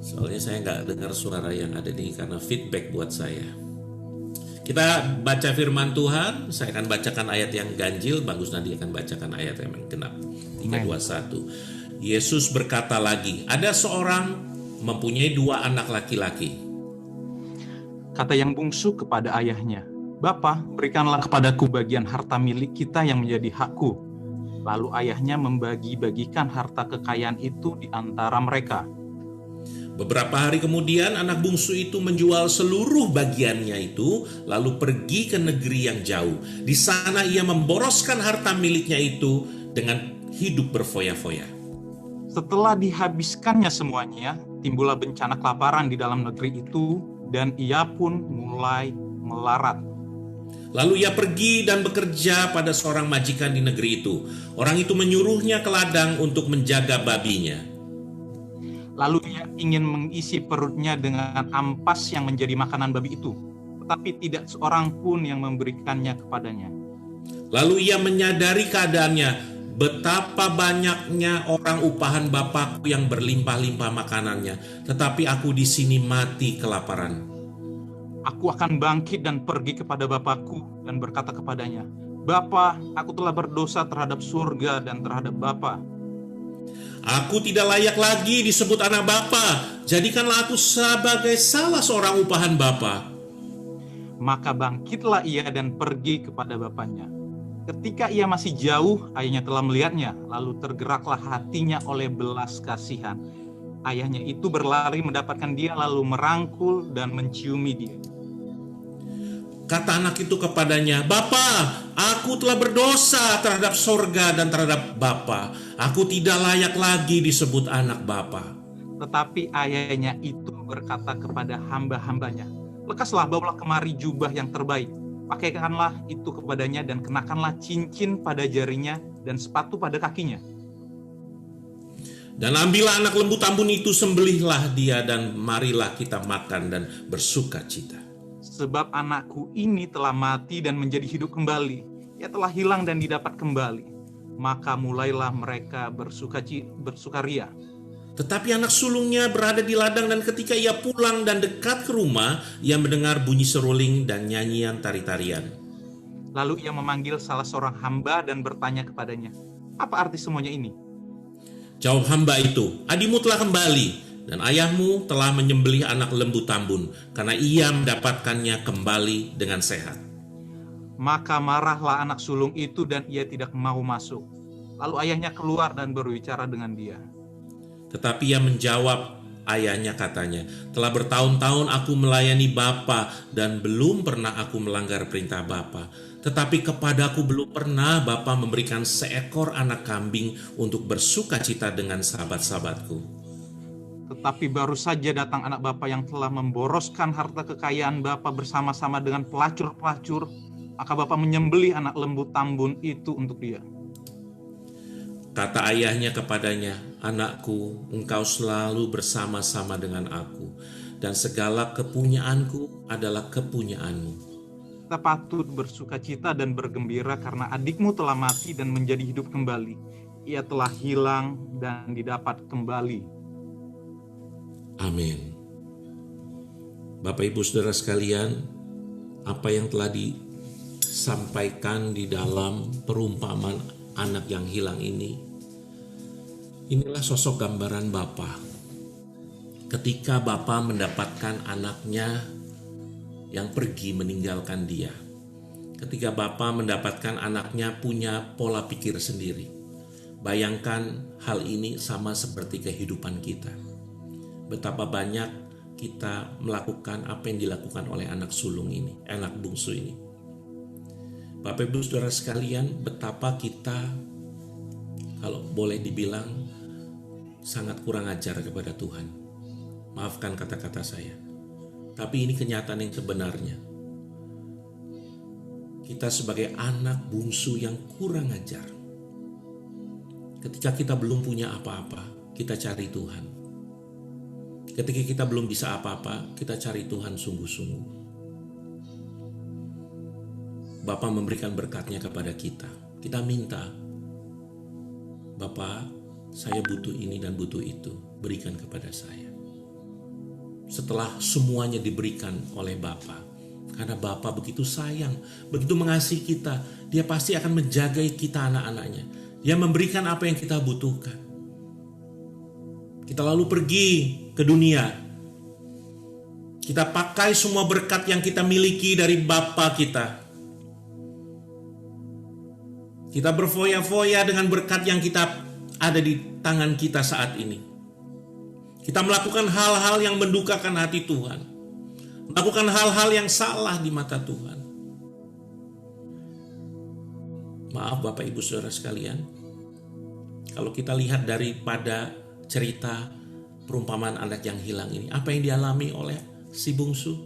Soalnya saya nggak dengar suara yang ada nih karena feedback buat saya. Kita baca firman Tuhan. Saya akan bacakan ayat yang ganjil. Bang Gusnadi akan bacakan ayat yang genap. 3, 2, 1. Yesus berkata lagi, ada seorang mempunyai 2 anak laki-laki. Kata yang bungsu kepada ayahnya, Bapa, berikanlah kepadaku bagian harta milik kita yang menjadi hakku. Lalu ayahnya membagi-bagikan harta kekayaan itu di antara mereka. Beberapa hari kemudian anak bungsu itu menjual seluruh bagiannya itu, lalu pergi ke negeri yang jauh. Di sana ia memboroskan harta miliknya itu dengan hidup berfoya-foya. Setelah dihabiskannya semuanya, timbullah bencana kelaparan di dalam negeri itu, dan ia pun mulai melarat. Lalu ia pergi dan bekerja pada seorang majikan di negeri itu. Orang itu menyuruhnya ke ladang untuk menjaga babinya. Lalu ia ingin mengisi perutnya dengan ampas yang menjadi makanan babi itu, tetapi tidak seorang pun yang memberikannya kepadanya. Lalu ia menyadari keadaannya, betapa banyaknya orang upahan Bapakku yang berlimpah-limpah makanannya, tetapi aku di sini mati kelaparan. Aku akan bangkit dan pergi kepada Bapakku dan berkata kepadanya, Bapa, aku telah berdosa terhadap surga dan terhadap Bapa. Aku tidak layak lagi disebut anak Bapa, jadikanlah aku sebagai salah seorang upahan Bapa. Maka bangkitlah ia dan pergi kepada bapaknya. Ketika ia masih jauh, ayahnya telah melihatnya, lalu tergeraklah hatinya oleh belas kasihan. Ayahnya itu berlari mendapatkan dia, lalu merangkul dan menciumi dia. Kata anak itu kepadanya, Bapa, aku telah berdosa terhadap sorga dan terhadap Bapa. Aku tidak layak lagi disebut anak Bapa. Tetapi ayahnya itu berkata kepada hamba-hambanya, lekaslah, bawalah kemari jubah yang terbaik. Pakaikanlah itu kepadanya dan kenakanlah cincin pada jarinya dan sepatu pada kakinya. Dan ambillah anak lembu tambun itu, sembelihlah dia dan marilah kita makan dan bersuka cita. Sebab anakku ini telah mati dan menjadi hidup kembali. Ia telah hilang dan didapat kembali. Maka mulailah mereka bersukaria. Tetapi anak sulungnya berada di ladang, dan ketika ia pulang dan dekat ke rumah, ia mendengar bunyi seruling dan nyanyian tari-tarian. Lalu ia memanggil salah seorang hamba dan bertanya kepadanya, apa arti semuanya ini? Jawab hamba itu, adimu telah kembali, dan ayahmu telah menyembelih anak lembu tambun, karena ia mendapatkannya kembali dengan sehat. Maka marahlah anak sulung itu dan ia tidak mau masuk. Lalu ayahnya keluar dan berbicara dengan dia. Tetapi ia menjawab ayahnya, katanya, telah bertahun-tahun aku melayani Bapa dan belum pernah aku melanggar perintah Bapa. Tetapi kepadaku belum pernah Bapa memberikan seekor anak kambing untuk bersuka cita dengan sahabat-sahabatku. Tetapi baru saja datang anak Bapa yang telah memboroskan harta kekayaan Bapa bersama-sama dengan pelacur-pelacur. Maka Bapa menyembelih anak lembu tambun itu untuk dia. Kata ayahnya kepadanya, anakku, engkau selalu bersama-sama dengan aku, dan segala kepunyaanku adalah kepunyaanmu. Kita patut bersuka cita dan bergembira karena adikmu telah mati dan menjadi hidup kembali. Ia telah hilang dan didapat kembali. Amin. Bapak Ibu Saudara sekalian, apa yang telah disampaikan di dalam perumpamaan anak yang hilang ini, inilah sosok gambaran Bapa. Ketika Bapa mendapatkan anaknya yang pergi meninggalkan dia. Ketika Bapa mendapatkan anaknya punya pola pikir sendiri. Bayangkan hal ini sama seperti kehidupan kita. Betapa banyak kita melakukan apa yang dilakukan oleh anak sulung ini, anak bungsu ini. Bapak Ibu Saudara sekalian, betapa kita, kalau boleh dibilang, sangat kurang ajar kepada Tuhan. Maafkan kata-kata saya. Tapi ini kenyataan yang sebenarnya. Kita sebagai anak bungsu yang kurang ajar. Ketika kita belum punya apa-apa, kita cari Tuhan. Ketika kita belum bisa apa-apa, kita cari Tuhan sungguh-sungguh. Bapa memberikan berkatnya kepada kita. Kita minta, Bapa, saya butuh ini dan butuh itu, berikan kepada saya. Setelah semuanya diberikan oleh Bapa, karena Bapa begitu sayang, begitu mengasihi kita, Dia pasti akan menjaga kita anak-anaknya. Dia memberikan apa yang kita butuhkan. Kita lalu pergi ke dunia. Kita pakai semua berkat yang kita miliki dari Bapa kita. Kita berfoya-foya dengan berkat yang kita ada di tangan kita saat ini. Kita melakukan hal-hal yang mendukakan hati Tuhan. Melakukan hal-hal yang salah di mata Tuhan. Maaf Bapak Ibu Saudara sekalian. Kalau kita lihat daripada cerita perumpamaan anak yang hilang ini. Apa yang dialami oleh si bungsu?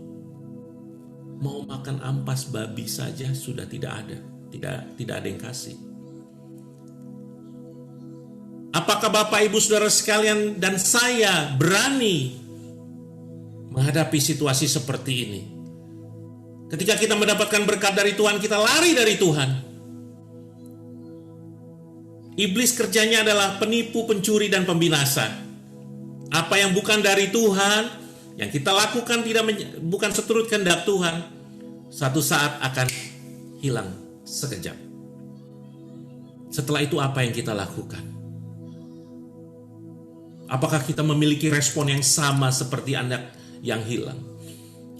Mau makan ampas babi saja sudah tidak ada. Tidak ada yang kasih. Apakah Apakah Bapak Ibu Saudara sekalian dan saya berani menghadapi situasi seperti ini? Ketika kita mendapatkan berkat dari Tuhan, kita lari dari Tuhan. Iblis kerjanya adalah penipu, pencuri, dan pembinasa. Apa yang bukan dari Tuhan, yang kita lakukan bukan seturut kehendak Tuhan, satu saat akan hilang sekejap. Setelah itu apa yang kita lakukan? Apakah kita memiliki respon yang sama seperti anak yang hilang?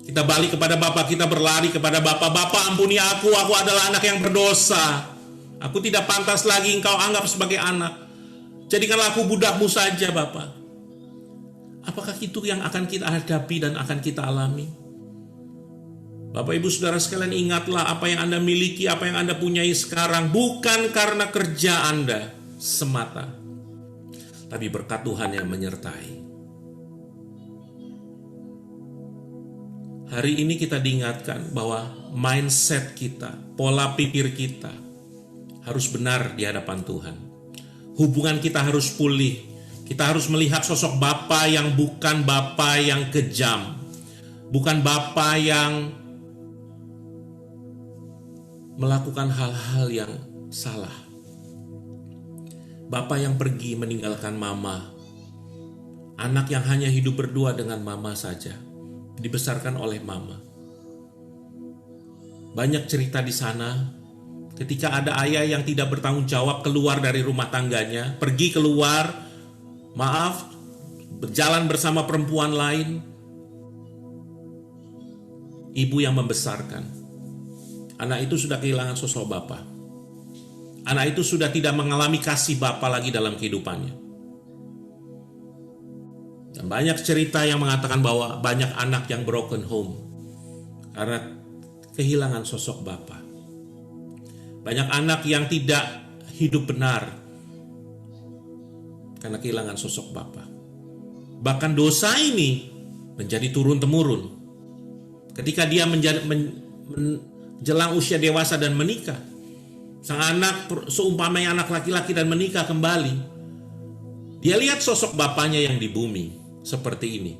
Kita balik kepada Bapa, kita berlari kepada Bapa. Bapa, ampuni aku adalah anak yang berdosa. Aku tidak pantas lagi Engkau anggap sebagai anak. Jadikanlah aku budakmu saja, Bapa. Apakah itu yang akan kita hadapi dan akan kita alami? Bapak Ibu Saudara sekalian, ingatlah apa yang Anda miliki, apa yang Anda punyai sekarang, bukan karena kerja Anda semata, tapi berkat Tuhan yang menyertai. Hari ini kita diingatkan bahwa mindset kita, pola pikir kita harus benar di hadapan Tuhan. Hubungan kita harus pulih. Kita harus melihat sosok Bapa yang bukan Bapa yang kejam, bukan Bapa yang melakukan hal-hal yang salah. Bapa yang pergi meninggalkan mama, anak yang hanya hidup berdua dengan mama saja, dibesarkan oleh mama. Banyak cerita di sana ketika ada ayah yang tidak bertanggung jawab keluar dari rumah tangganya, pergi keluar, berjalan bersama perempuan lain. Ibu yang membesarkan. Anak itu sudah kehilangan sosok bapa. Anak itu sudah tidak mengalami kasih bapa lagi dalam kehidupannya. Dan banyak cerita yang mengatakan bahwa banyak anak yang broken home karena kehilangan sosok bapa. Banyak anak yang tidak hidup benar karena kehilangan sosok bapa. Bahkan dosa ini menjadi turun-temurun. Ketika dia menjelang usia dewasa dan menikah, sang anak seumpamanya anak laki-laki dan menikah kembali, dia lihat sosok bapaknya yang di bumi seperti ini.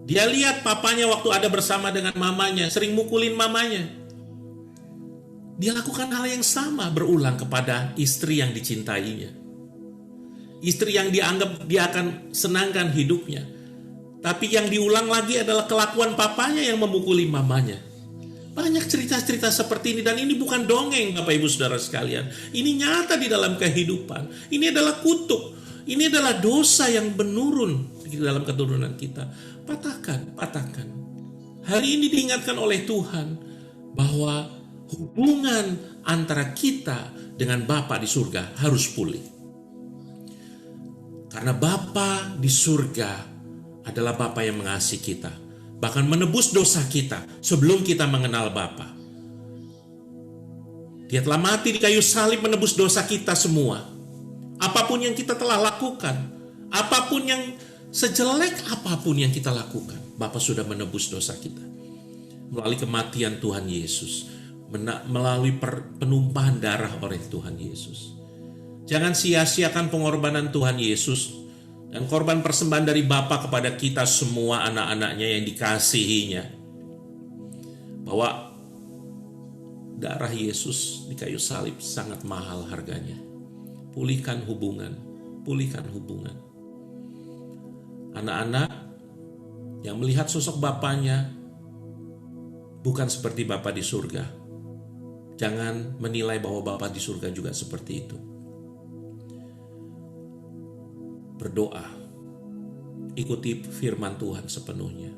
Dia lihat papanya waktu ada bersama dengan mamanya, sering mukulin mamanya. Dia lakukan hal yang sama berulang kepada istri yang dicintainya. Istri yang dianggap dia akan senangkan hidupnya. Tapi yang diulang lagi adalah kelakuan papanya yang memukuli mamanya. Banyak cerita-cerita seperti ini, dan ini bukan dongeng Bapak Ibu Saudara sekalian. Ini nyata di dalam kehidupan. Ini adalah kutuk. Ini adalah dosa yang menurun di dalam keturunan kita. Patahkan. Hari ini diingatkan oleh Tuhan bahwa hubungan antara kita dengan Bapa di surga harus pulih. Karena Bapa di surga adalah Bapa yang mengasihi kita, bahkan menebus dosa kita sebelum kita mengenal Bapa. Dia telah mati di kayu salib menebus dosa kita semua. Apapun yang kita telah lakukan, apapun yang sejelek apapun yang kita lakukan, Bapa sudah menebus dosa kita melalui kematian Tuhan Yesus, melalui penumpahan darah oleh Tuhan Yesus. Jangan sia-siakan pengorbanan Tuhan Yesus dan korban persembahan dari Bapa kepada kita semua anak-anaknya yang dikasihinya. Bahwa darah Yesus di kayu salib sangat mahal harganya. Pulihkan hubungan. Anak-anak yang melihat sosok Bapanya bukan seperti Bapa di surga. Jangan menilai bahwa Bapa di surga juga seperti itu. Berdoa, ikuti firman Tuhan sepenuhnya.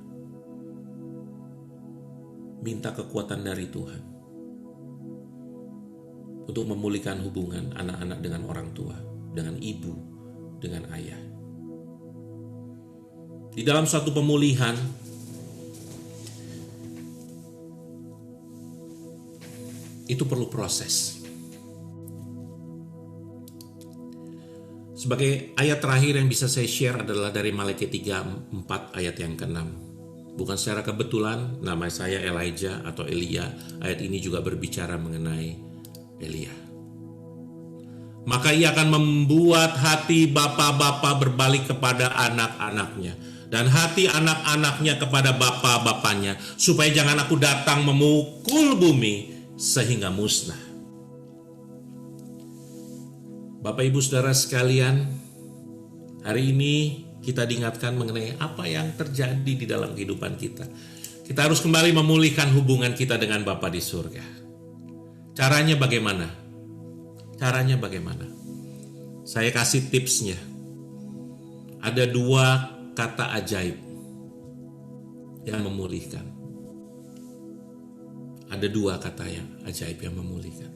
Minta kekuatan dari Tuhan untuk memulihkan hubungan anak-anak dengan orang tua, dengan ibu, dengan ayah. Di dalam suatu pemulihan, itu perlu proses. Sebagai ayat terakhir yang bisa saya share adalah dari Maliaki 3:4 ayat yang ke-6. Bukan secara kebetulan nama saya Elijah atau Elia. Ayat ini juga berbicara mengenai Elia. maka ia akan membuat hati bapa-bapa berbalik kepada anak-anaknya, dan hati anak-anaknya kepada bapa-bapanya, supaya jangan aku datang memukul bumi sehingga musnah. Bapak Ibu Saudara sekalian, hari ini kita diingatkan mengenai apa yang terjadi di dalam kehidupan kita. Kita harus kembali memulihkan hubungan kita dengan Bapa di surga. Caranya bagaimana? Caranya bagaimana? Saya kasih tipsnya. Ada 2 kata ajaib yang memulihkan. Ada 2 kata yang ajaib yang memulihkan.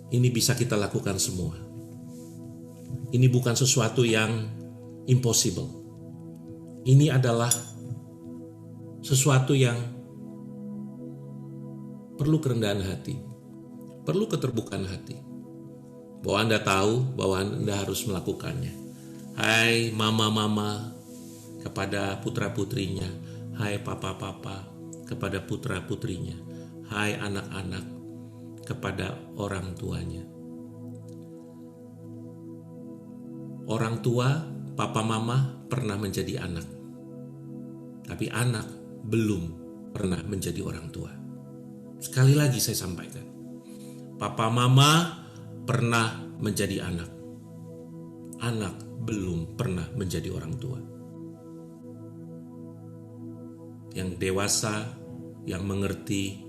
Ini bisa kita lakukan semua. Ini bukan sesuatu yang impossible. Ini adalah sesuatu yang perlu kerendahan hati, perlu keterbukaan hati. Bahwa Anda tahu bahwa Anda harus melakukannya. Hai mama-mama kepada putra-putrinya, hai papa-papa kepada putra-putrinya, hai anak-anak kepada orang tuanya. Orang tua, papa mama pernah menjadi anak. Tapi anak belum pernah menjadi orang tua. Sekali lagi saya sampaikan. Papa mama pernah menjadi anak. Anak belum pernah menjadi orang tua. Yang dewasa, yang mengerti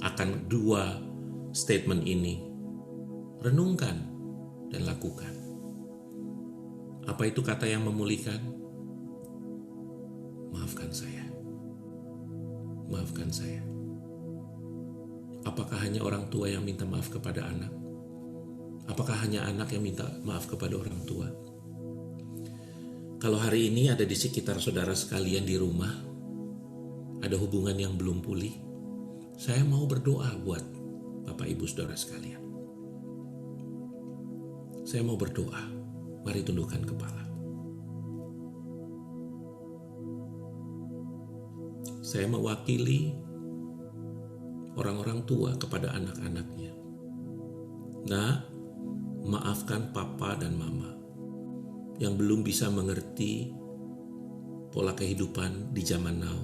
akan 2 statement ini, renungkan dan lakukan. Apa itu kata yang memulihkan? Maafkan saya. Maafkan saya. Apakah hanya orang tua yang minta maaf kepada anak? Apakah hanya anak yang minta maaf kepada orang tua? Kalau hari ini ada di sekitar saudara sekalian di rumah, ada hubungan yang belum pulih, saya mau berdoa buat Bapak Ibu Saudara sekalian. Saya mau berdoa. Mari tundukkan kepala. Saya mewakili orang-orang tua kepada anak-anaknya. Nah, maafkan papa dan mama yang belum bisa mengerti pola kehidupan di zaman now.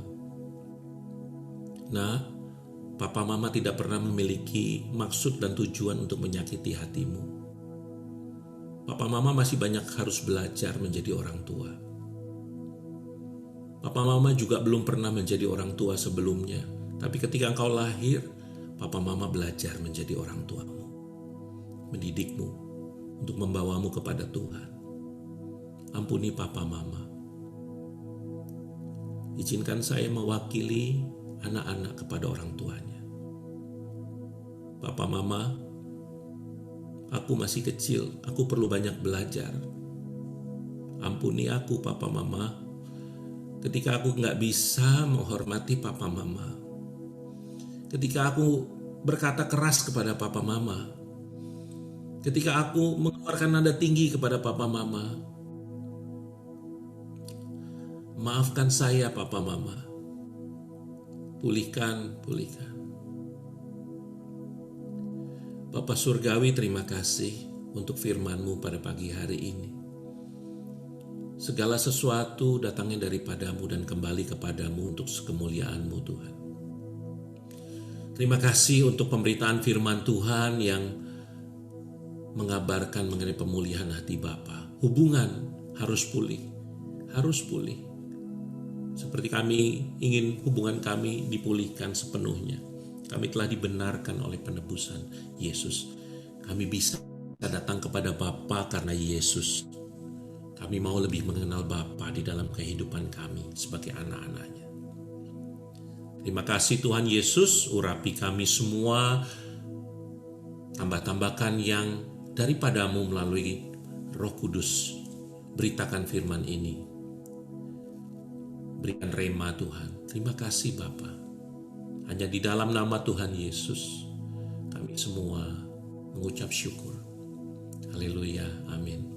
Nah, papa mama tidak pernah memiliki maksud dan tujuan untuk menyakiti hatimu. Papa mama masih banyak harus belajar menjadi orang tua. Papa mama juga belum pernah menjadi orang tua sebelumnya. Tapi ketika engkau lahir, papa mama belajar menjadi orang tuamu. Mendidikmu untuk membawamu kepada Tuhan. Ampuni papa mama. Izinkan saya mewakili anak-anak kepada orang tuanya. Papa mama, aku masih kecil, aku perlu banyak belajar. Ampuni aku papa mama, ketika aku gak bisa menghormati papa mama. Ketika aku berkata keras kepada papa mama. Ketika aku mengeluarkan nada tinggi kepada papa mama. Maafkan saya papa mama. Pulihkan. Bapa Surgawi, terima kasih untuk firman-Mu pada pagi hari ini. Segala sesuatu datangnya daripadamu dan kembali kepadamu untuk kemuliaan-Mu Tuhan. Terima kasih untuk pemberitaan firman Tuhan yang mengabarkan mengenai pemulihan hati Bapa. Hubungan harus pulih. Seperti kami ingin hubungan kami dipulihkan sepenuhnya. Kami telah dibenarkan oleh penebusan Yesus. Kami bisa datang kepada Bapa karena Yesus. Kami mau lebih mengenal Bapa di dalam kehidupan kami sebagai anak-anaknya. Terima kasih Tuhan Yesus, urapi kami semua. Tambah-tambahkan yang daripadamu melalui Roh Kudus. Beritakan firman ini. Berikan rema Tuhan. Terima kasih Bapa. Hanya di dalam nama Tuhan Yesus kami semua mengucap syukur. Haleluya, amin.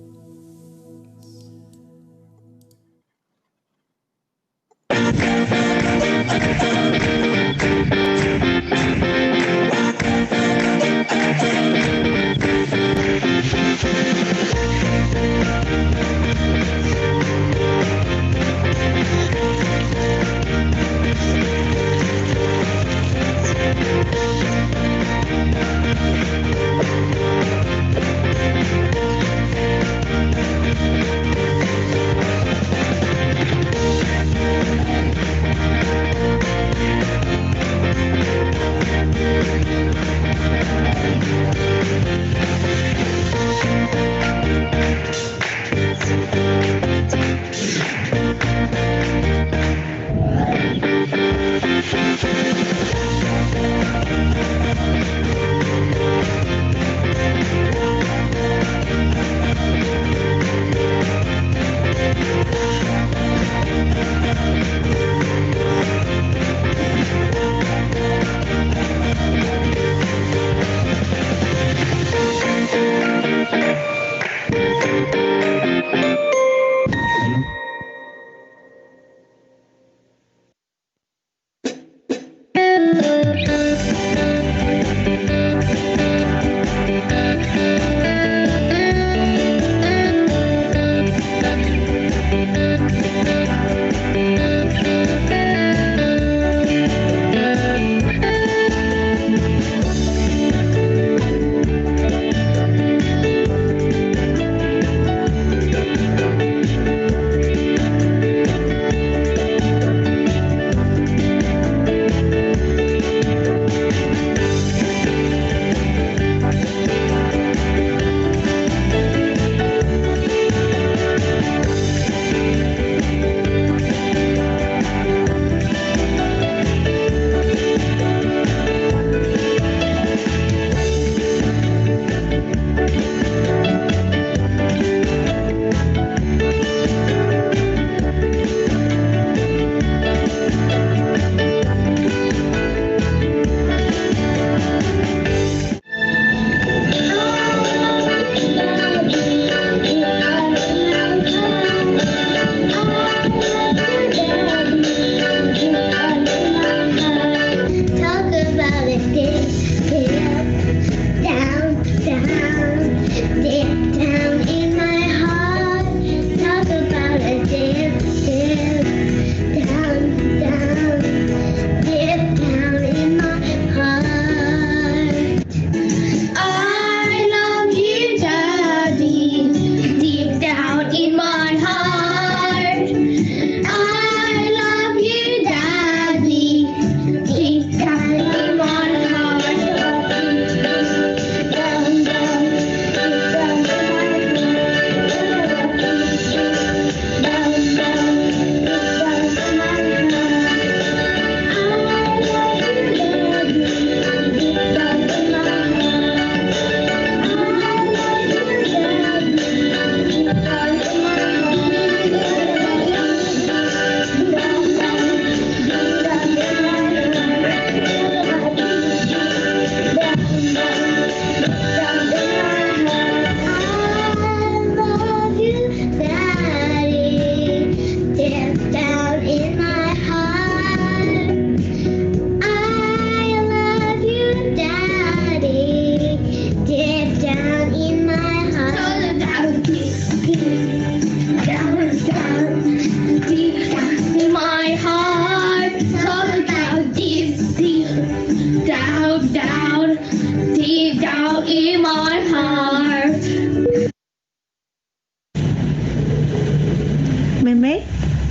Meme,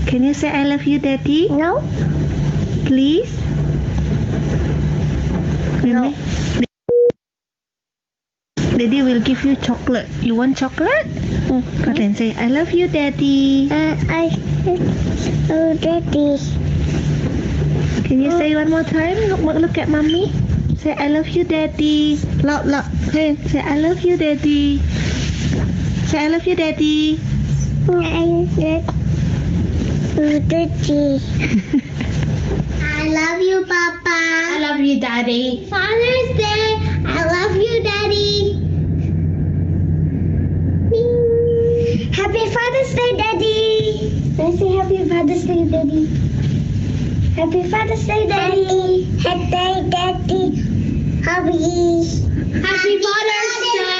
can you say I love you, Daddy? No. Please? Meme? Daddy will give you chocolate. You want chocolate? But then say, I love you, Daddy. Oh, Daddy. Can you say one more time? Look at Mommy. Say, I love you, Daddy. Loud. Hey, say, I love you, Daddy. Say, I love you, Daddy. Oh, Daddy. I love you, Papa. I love you, Daddy. Father's Day. I love you, Daddy. Happy Father's Day, Daddy. Let's say Happy Father's Day, Daddy. Happy Father's Day, Daddy. Happy Day, Daddy. Happy Father's Day.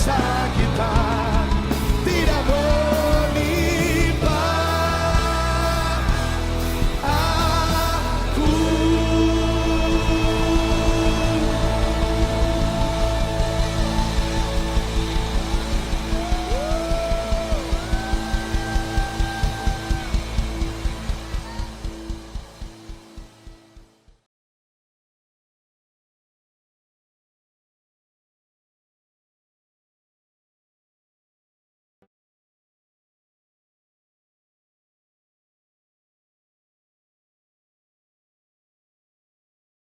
sakit